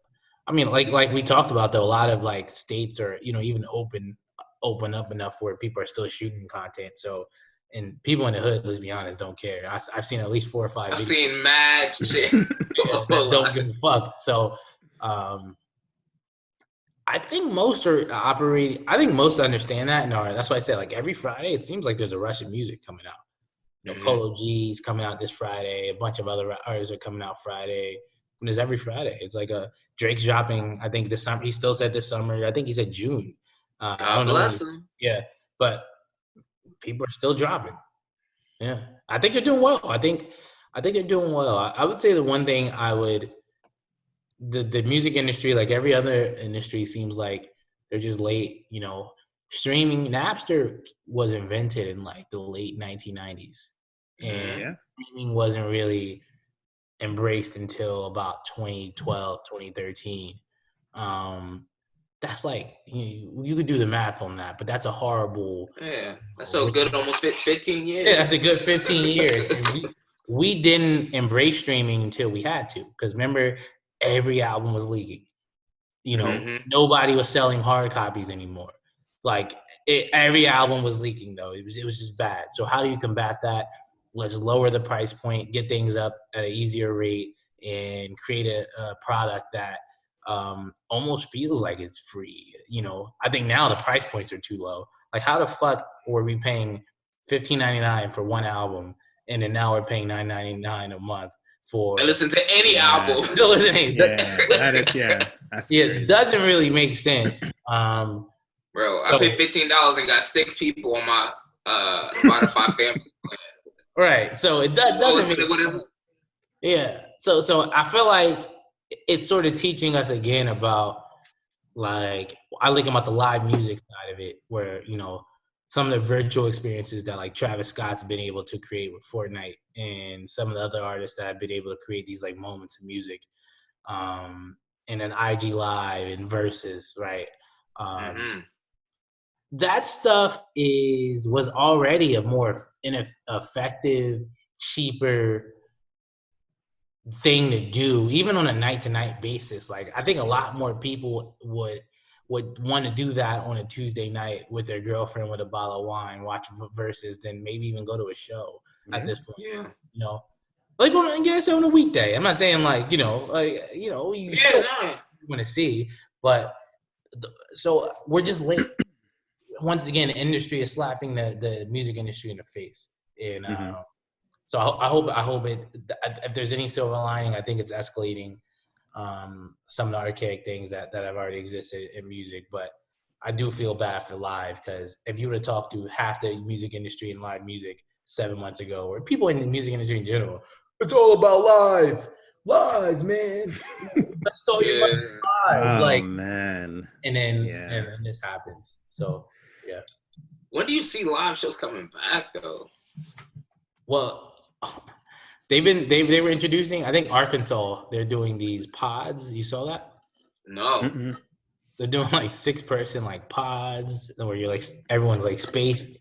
I mean, like we talked about though, a lot of like states are, you know, even open up enough where people are still shooting content. So, and people in the hood, let's be honest, don't care. I've seen at least 4 or 5 I've videos seen mad shit. that don't give a fuck. So, I think most are operating. I think most understand that, and that's why I say like every Friday it seems like there's a rush of music coming out. You know, Polo G's coming out this Friday. A bunch of other artists are coming out Friday. And it's every Friday. It's like Drake's dropping. I think this summer. He still said this summer. I think he said June. God bless him. Yeah, but people are still dropping. Yeah, I think they're doing well. I think they're doing well. I would say the one thing I would. The music industry, like every other industry, seems like they're just late. You know, streaming, Napster was invented in like the late 1990s, and streaming wasn't really embraced until about 2012, 2013. That's like you could do the math on that, but that's a horrible. Yeah, that's so good. Almost 15 years. Yeah, that's a good 15 years. And we didn't embrace streaming until we had to, because remember, every album was leaking. You know, nobody was selling hard copies anymore. Like every album was leaking though. It was just bad. So how do you combat that? Let's lower the price point, get things up at an easier rate, and create a product that almost feels like it's free. You know, I think now the price points are too low. Like how the fuck were we paying $15.99 for one album, and then now we're paying $9.99 a month for listen to any album? Listen, it doesn't really make sense. Bro, I paid $15 and got 6 people on my Spotify family plan. Right, so it doesn't make sense. Yeah, so I feel like it's sort of teaching us again about, like, I think about the live music side of it, where, you know, some of the virtual experiences that like Travis Scott's been able to create with Fortnite, and some of the other artists that have been able to create these like moments of music, and then IG Live and Versus, right? That stuff was already a more effective, cheaper thing to do, even on a night-to-night basis. Like I think a lot more people would want to do that on a Tuesday night with their girlfriend with a bottle of wine, watch Versus, than maybe even go to a show at this point. Yeah. You know, like on a weekday. I'm not saying like, you know, you still want to see, but so we're just late. Once again, the industry is slapping the music industry in the face, and so I hope it. If there's any silver lining, I think it's escalating some of the archaic things that have already existed in music. But I do feel bad for live, because if you were to talk to half the music industry and live music 7 months ago, or people in the music industry in general, it's all about live, man. That's all you live. Oh man. And then this happens. So yeah. When do you see live shows coming back though? Well, they were introducing, I think Arkansas, they're doing these pods. You saw that? No. Mm-mm. They're doing like 6-person like pods where you're like, everyone's like spaced.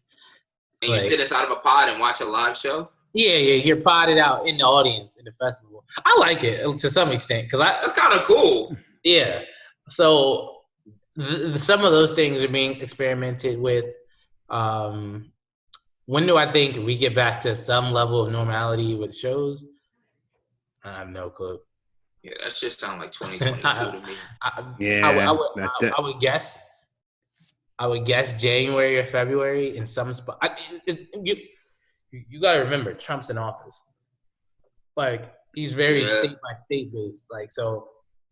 And you sit inside of a pod and watch a live show? Yeah, you're podded out in the audience in the festival. I like it to some extent, because that's kind of cool. Yeah. So some of those things are being experimented with. When do I think we get back to some level of normality with shows? I have no clue. Yeah, that just sounds like 2022 to me. I would guess. I would guess January or February in some spot. You got to remember, Trump's in office. Like, he's very state by state based. Like, so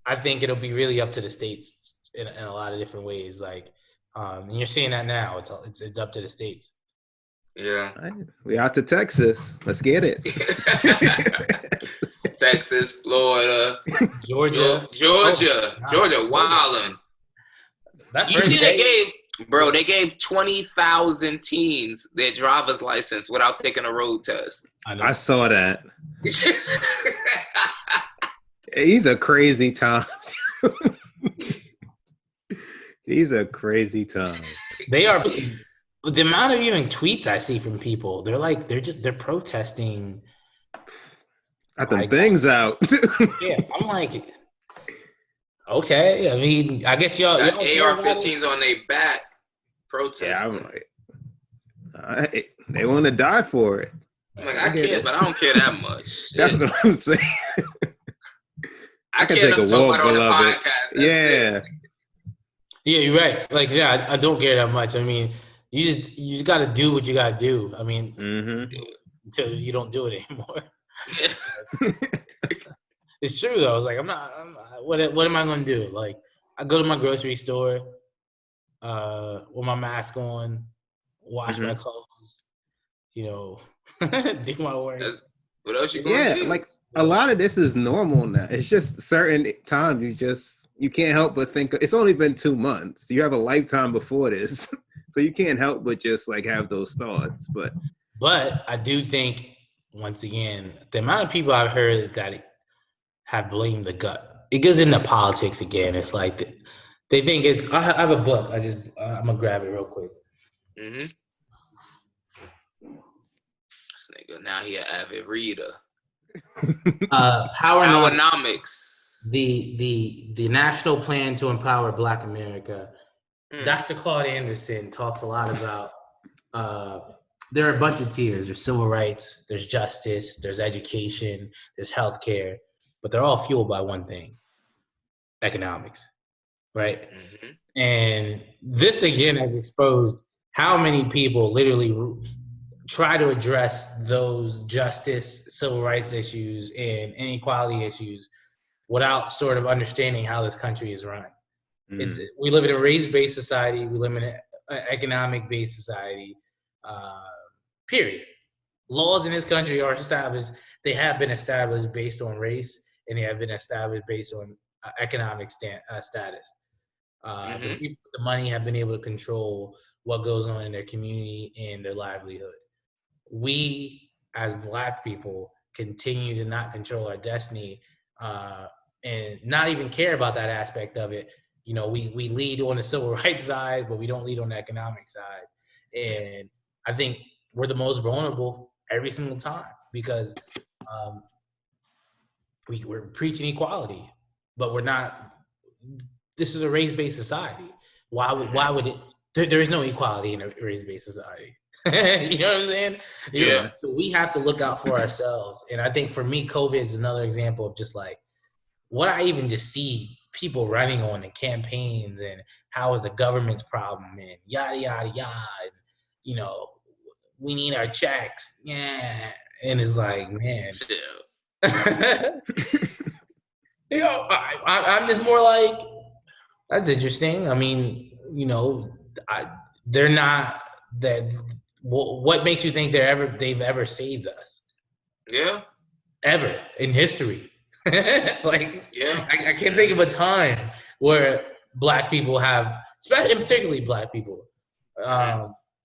I think it'll be really up to the states in a lot of different ways. Like, and you're seeing that now. It's up to the states. Yeah. We out to Texas. Let's get it. Texas, Florida, Georgia, wildin'. You see they gave 20,000 teens their driver's license without taking a road test. I saw that. He's a crazy Tom. These are crazy times. They are. The amount of even tweets I see from people, they're protesting. Got them things out. Yeah, I'm like, okay. I mean, I guess y'all got AR-15s on their back protesting. Yeah, I'm like, they want to die for it. I'm like, I care, but I don't care that much. That's what I'm saying. I can take a walk, beloved. Yeah. Yeah, you're right. Like, yeah, I don't care that much. I mean, you just got to do what you got to do. I mean, until you don't do it anymore. Yeah. It's true though. I was like, what am I going to do? Like, I go to my grocery store with my mask on, wash my clothes, do my work. What else you going to do? Yeah, like a lot of this is normal now. It's just certain times you can't help but think it's only been 2 months. You have a lifetime before this. So you can't help but just like have those thoughts. But I do think, once again, the amount of people I've heard that have blamed the gut, it goes into politics again. It's like they think it's. I have a book. I'm gonna grab it real quick. This nigga now he an avid reader. Powernomics. The National Plan to Empower Black America. Dr. Claude Anderson talks a lot about. There are a bunch of tiers. There's civil rights, there's justice, there's education, there's healthcare, but they're all fueled by one thing: economics, right? And this again has exposed how many people literally try to address those justice, civil rights issues and inequality issues without sort of understanding how this country is run. We live in a race-based society. We live in an economic-based society. Period. Laws in this country are established. They have been established based on race, and they have been established based on economic status. The people with the money have been able to control what goes on in their community and their livelihood. We, as Black people, continue to not control our destiny and not even care about that aspect of it. We lead on the civil rights side, but we don't lead on the economic side. And I think we're the most vulnerable every single time because we're preaching equality, but we're not. This is a race-based society. Why would it? There is no equality in a race-based society. You know what I'm saying? Yeah. We have to look out for ourselves. And I think for me, COVID is another example of just like what I even just see people running on the campaigns and how is the government's problem and yada, yada, yada. And, we need our checks. Yeah. And it's like, man. I'm just more like, that's interesting. I mean, they're not that. What makes you think they've ever saved us? Yeah. Ever in history. Like, yeah. I can't think of a time where Black people have, especially particularly Black people,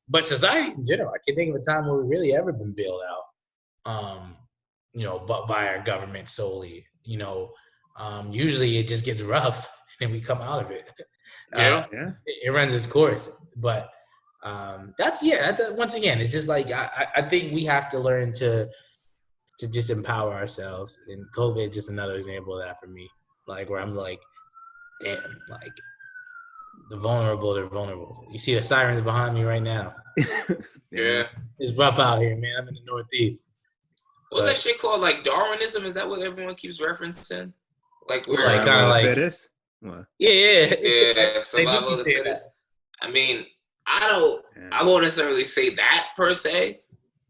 but society in general. I can't think of a time where we've really ever been bailed out, but by our government solely. Usually it just gets rough and we come out of it. It runs its course, but once again, it's just like I think we have to learn to just empower ourselves, and COVID is just another example of that for me. Like where I'm like, damn, like the vulnerable, they're vulnerable. You see the sirens behind me right now. Yeah, it's rough out here, man. I'm in the Northeast. What's that shit called? Like Darwinism? Is that what everyone keeps referencing? Like we're kind of like fittest? Yeah. Survival of the fittest. I mean, I won't necessarily say that per se,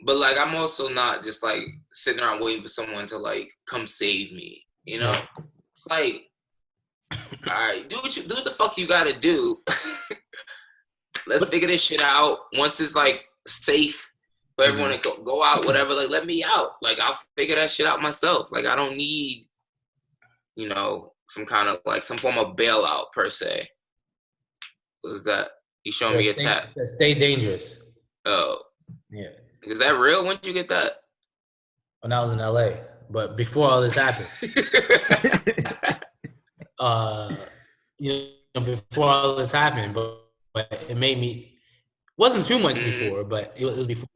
but like I'm also not just like sitting around waiting for someone to like come save me. It's like, all right, do what the fuck you gotta do. Let's figure this shit out. Once it's like safe for everyone to go out, whatever. Like let me out. Like I'll figure that shit out myself. Like I don't need, some kind of like some form of bailout per se. What is that? You showing me a tap? Stay dangerous. Oh. Yeah. Is that real? When did you get that? When I was in LA. But before all this happened. before all this happened, but it made me wasn't too much before, but it was before.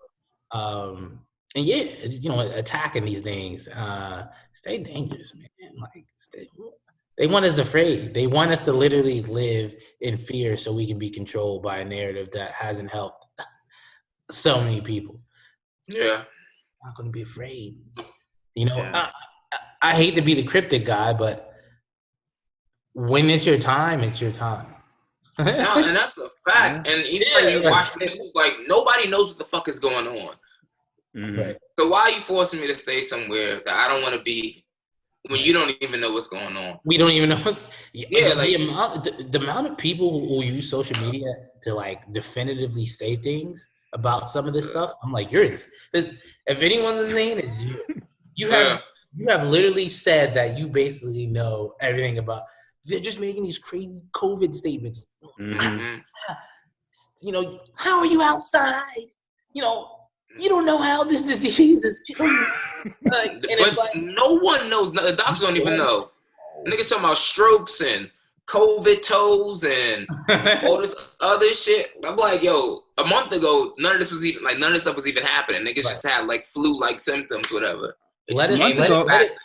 And yeah, it's, attacking these things. Stay dangerous, man. Like they want us afraid. They want us to literally live in fear so we can be controlled by a narrative that hasn't helped so many people. Yeah. I'm not going to be afraid. I hate to be the cryptic guy, but when it's your time, it's your time. No, and that's a fact. And even when you watch the news, like, nobody knows what the fuck is going on. Mm-hmm. Right. So why are you forcing me to stay somewhere that I don't want to be when you don't even know what's going on? We don't even know. Yeah, the amount of people who use social media to like definitively say things about some of this stuff, I'm like, if anyone's listening, it's you. You have literally said that you basically know everything about. They're just making these crazy COVID statements. Mm-hmm. How are you outside? You don't know how this disease is killing you. But no one knows. The doctors don't even know. Niggas talking about strokes and COVID toes and all this other shit. I'm like, yo, a month ago, none of this stuff was even happening. Niggas just had like flu-like symptoms, whatever. Let it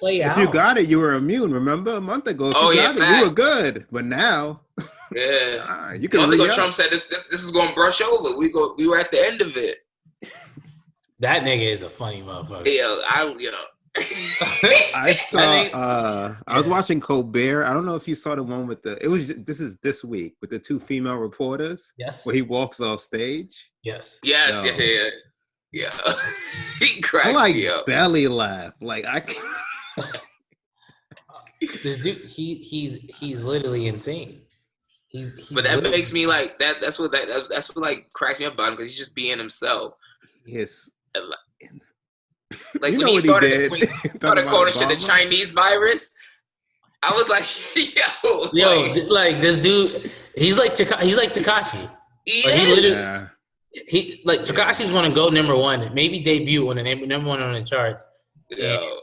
play out. If you got it, you were immune. Remember a month ago, if you got it, you were good. But now, you can. A month ago, Trump said this was going to brush over. We were at the end of it. That nigga is a funny motherfucker. Yeah, I saw. I was watching Colbert. I don't know if you saw the one with this week with the two female reporters. Yes. Where he walks off stage. Yes. Yeah. He cracks me up. Belly laugh. Like I can't. This dude, he's literally insane. But that makes me like that. That's what like cracks me up about him, because he's just being himself. Yes. Like when he started calling shit the Chinese virus, I was like, yo, like this dude, he's like Tekashi. Yeah. Tekashi's gonna go number one, maybe debut on the number one on the charts. Yo.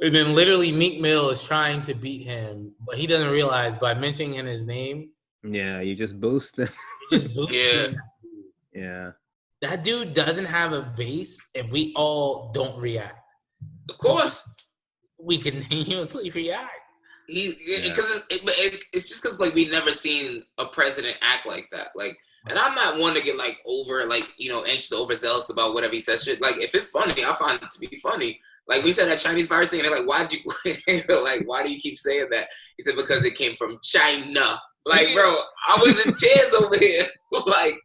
And then literally Meek Mill is trying to beat him, but he doesn't realize by mentioning his name. Yeah, you just boost him. Him. Yeah. That dude doesn't have a base if we all don't react. Of course. We continuously react. Because it's just because like we've never seen a president act like that. Like, and I'm not one to get like over anxious, overzealous about whatever he says. Shit. Like if it's funny, I find it to be funny. Like we said that Chinese virus thing, and they're like, why do you keep saying that? He said because it came from China. Like, bro, I was in tears over here. Like.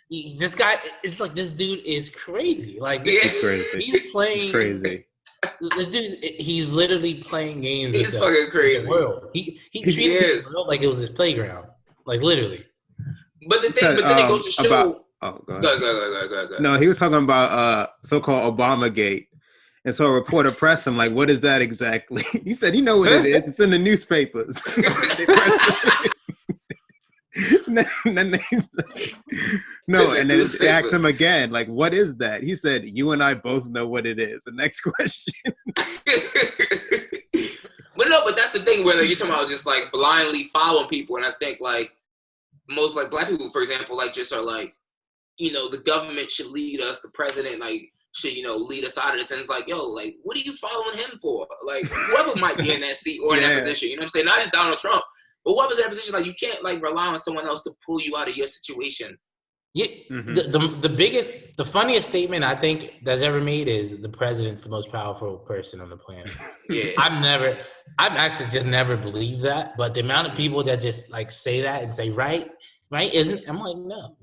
This guy, it's like this dude is crazy. Like, he's crazy. He's playing. Crazy. This dude, he's literally playing games. He's fucking crazy. He treated the world like it was his playground. Like literally. But then it goes to show. Go ahead. No, he was talking about so-called Obamagate. And so a reporter pressed him, like, what is that exactly? He said, you know what it is. It's in the newspapers. And then they asked him again, like, what is that? He said, you and I both know what it is. The next question. But that's the thing where you're talking about just like blindly following people. And I think like most like black people, for example, like just are like, the government should lead us, the president like should, lead us out of this. And it's like, yo, like, what are you following him for? Like whoever might be in that seat or in that position, you know what I'm saying? Not just Donald Trump. But what was that position? Like, you can't like rely on someone else to pull you out of your situation. Yeah, the funniest statement I think that's ever made is the president's the most powerful person on the planet. Yeah, I've actually just never believed that. But the amount of people that just like say that and say right isn't. I'm like, no,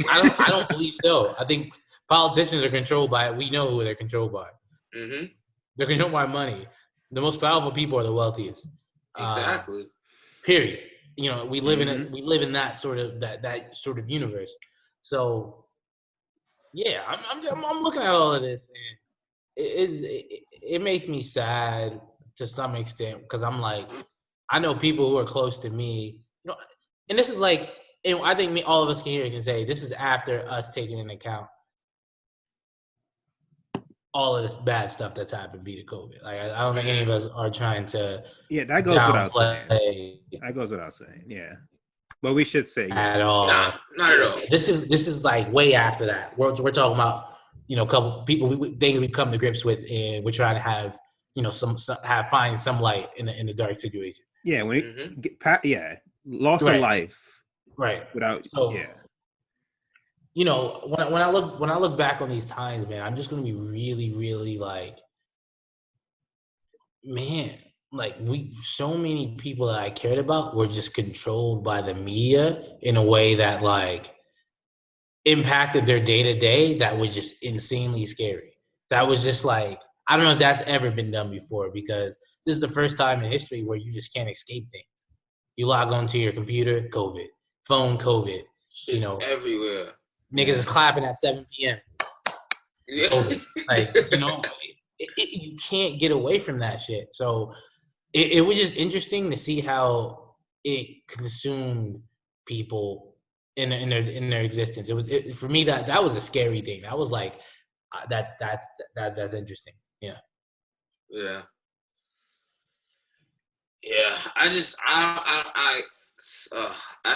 I don't believe so. I think politicians are controlled by it. We know who they're controlled by. Mm-hmm. They're controlled by money. The most powerful people are the wealthiest. Exactly. Period. We live in that sort of universe. So, yeah, I'm looking at all of this, and it makes me sad to some extent because I'm like, I know people who are close to me, and this is like, and I think all of us can say this is after us taking into account all of this bad stuff that's happened via COVID. Like I don't think any of us are trying to that goes without saying. downplay That goes without saying. Yeah, but we should say at all. Nah, not at all. This is like way after that. We're talking about a couple people things we've come to grips with, and we're trying to have find some light in the dark situation. Yeah, when you get loss of life, right? Without when I look back on these times, man, I'm just gonna be really, really like, man, like so many people that I cared about were just controlled by the media in a way that like impacted their day to day. That was just insanely scary. That was just like, I don't know if that's ever been done before, because this is the first time in history where you just can't escape things. You log onto your computer, COVID, phone, COVID, Shit's everywhere. Niggas is clapping at 7 p.m. Yeah. Like, you can't get away from that shit. So it was just interesting to see how it consumed people in their existence. It was for me that was a scary thing. That was like that's interesting. Yeah. Yeah. Yeah. I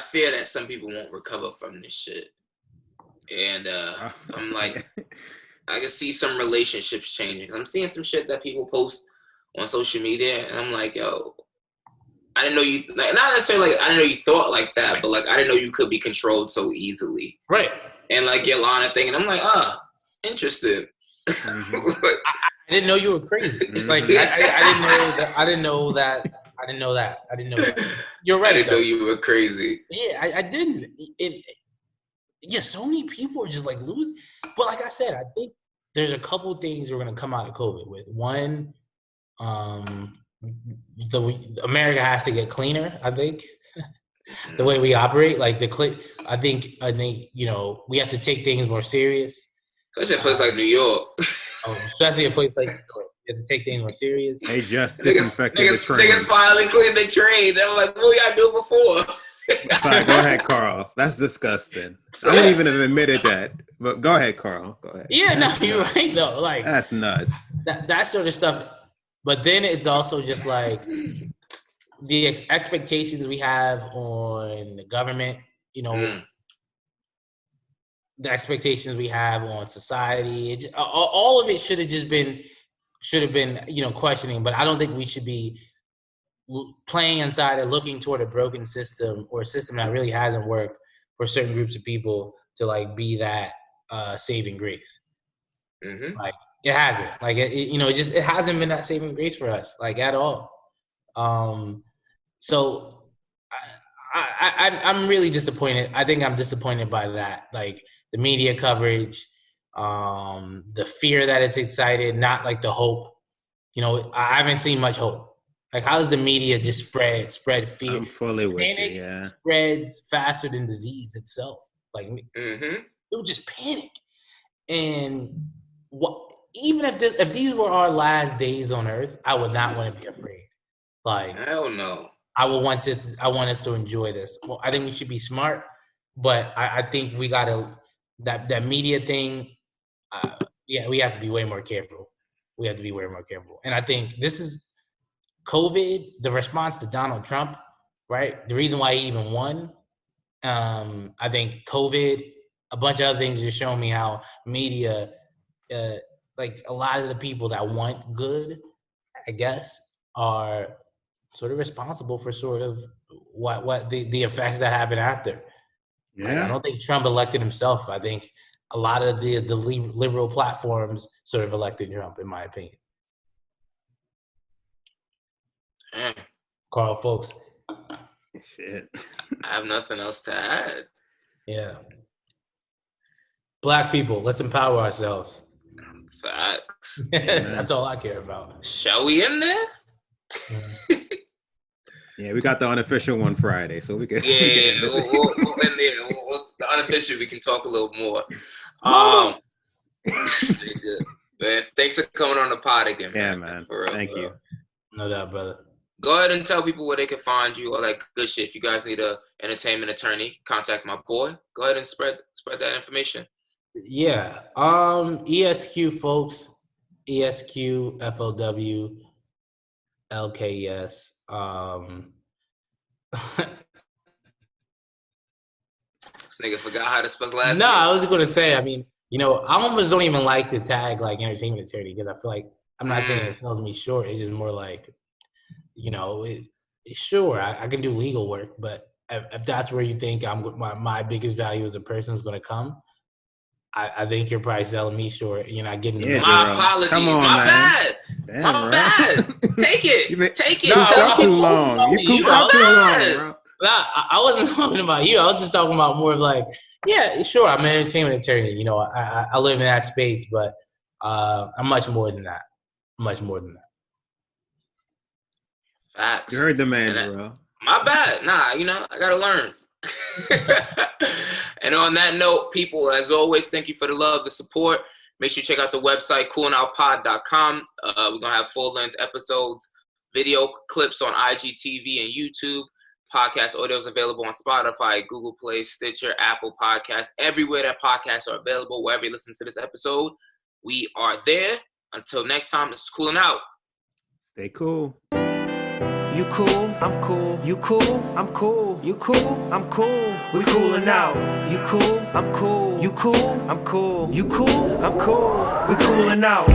fear that some people won't recover from this shit. And I'm like, I can see some relationships changing. 'Cause I'm seeing some shit that people post on social media, and I'm like, yo, I didn't know you, like, not necessarily like I didn't know you thought like that, but like I didn't know you could be controlled so easily. Right. And like your line of thinking, I'm like, interesting. I didn't know you were crazy. Like I didn't know that. You're right. I didn't know you were crazy. Yeah, I didn't. So many people are just like losing. But like I said, I think there's a couple things we're gonna come out of COVID with. One, America has to get cleaner. I think the way we operate, like I think we have to take things more serious. Especially a place like New York. Especially a place like New York. You have to take things more serious. They just disinfected the train. Niggas finally cleaned the train. They were like, what we gotta do before? Sorry, go ahead, Carl. That's disgusting. I wouldn't even have admitted that. But go ahead, Carl. Go ahead. Yeah, no, you're right though. Like that's nuts. That sort of stuff. But then it's also just like the expectations we have on the government. The expectations we have on society. All of it should have been questioning. But I don't think we should be playing inside or looking toward a broken system or a system that really hasn't worked for certain groups of people to like be that saving grace. Like it hasn't. Like it hasn't been that saving grace for us, like at all. So I'm really disappointed. I think I'm disappointed by that. Like the media coverage, the fear that it's excited, not like the hope. I haven't seen much hope. Like, how does the media just spread fear? I'm fully with panic you, yeah. Spreads faster than disease itself. Like, it was just panic. And even if these were our last days on Earth, I would not want to be afraid. Like, hell no. I want us to enjoy this. Well, I think we should be smart, but I think we gotta that media thing. We have to be way more careful. And I think this is COVID, the response to Donald Trump, right? The reason why he even won, I think COVID, a bunch of other things just showing me how media, like a lot of the people that want good, I guess, are sort of responsible for sort of what the effects that happen after. Yeah. Like, I don't think Trump elected himself. I think a lot of the liberal platforms sort of elected Trump, in my opinion. Karl Fowlkes. Shit. I have nothing else to add. Yeah. Black people, let's empower ourselves. Facts. That's all I care about. Shall we in there? Yeah, we got the unofficial one Friday, so we can. We'll in there. The unofficial, we can talk a little more. Man, thanks for coming on the pod again. Yeah, man. For real, Thank you. No doubt, brother. Go ahead and tell people where they can find you, all that good shit. If you guys need a entertainment attorney, contact my boy. Go ahead and spread that information. Yeah. ESQ folks ESQFOWLKES. This nigga forgot how to spell his last No, name. I was going to say, I mean, I almost don't even like the tag like entertainment attorney because I feel like I'm not saying it sells me short. It's just more like, sure, I can do legal work, but if that's where you think my biggest value as a person is going to come, I think you're probably selling me short. You're not getting the Yeah, My Jerome. apologies. Come on, my man. bad. Damn, My bro. bad. Take it. Take it. You cooped up Take too it. long. You cooped My up too long, bad. bro. No, I wasn't talking about you. I was just talking about more of like, yeah, sure, I'm an entertainment attorney. I live in that space, but I'm much more than that. Much more than that. Facts. You heard the man, bro. My bad. Nah, I gotta learn. And on that note, people, as always, thank you for the love, the support. Make sure you check out the website, coolingoutpod.com. We're going to have full-length episodes, video clips on IGTV and YouTube. Podcast audio is available on Spotify, Google Play, Stitcher, Apple Podcasts, everywhere that podcasts are available, wherever you listen to this episode. We are there. Until next time, this is Cooling Out. Stay cool. You cool, I'm cool. You cool, I'm cool. You cool, I'm cool. We coolin' out. You cool, I'm cool. You cool, I'm cool. You cool, I'm cool. We coolin' out.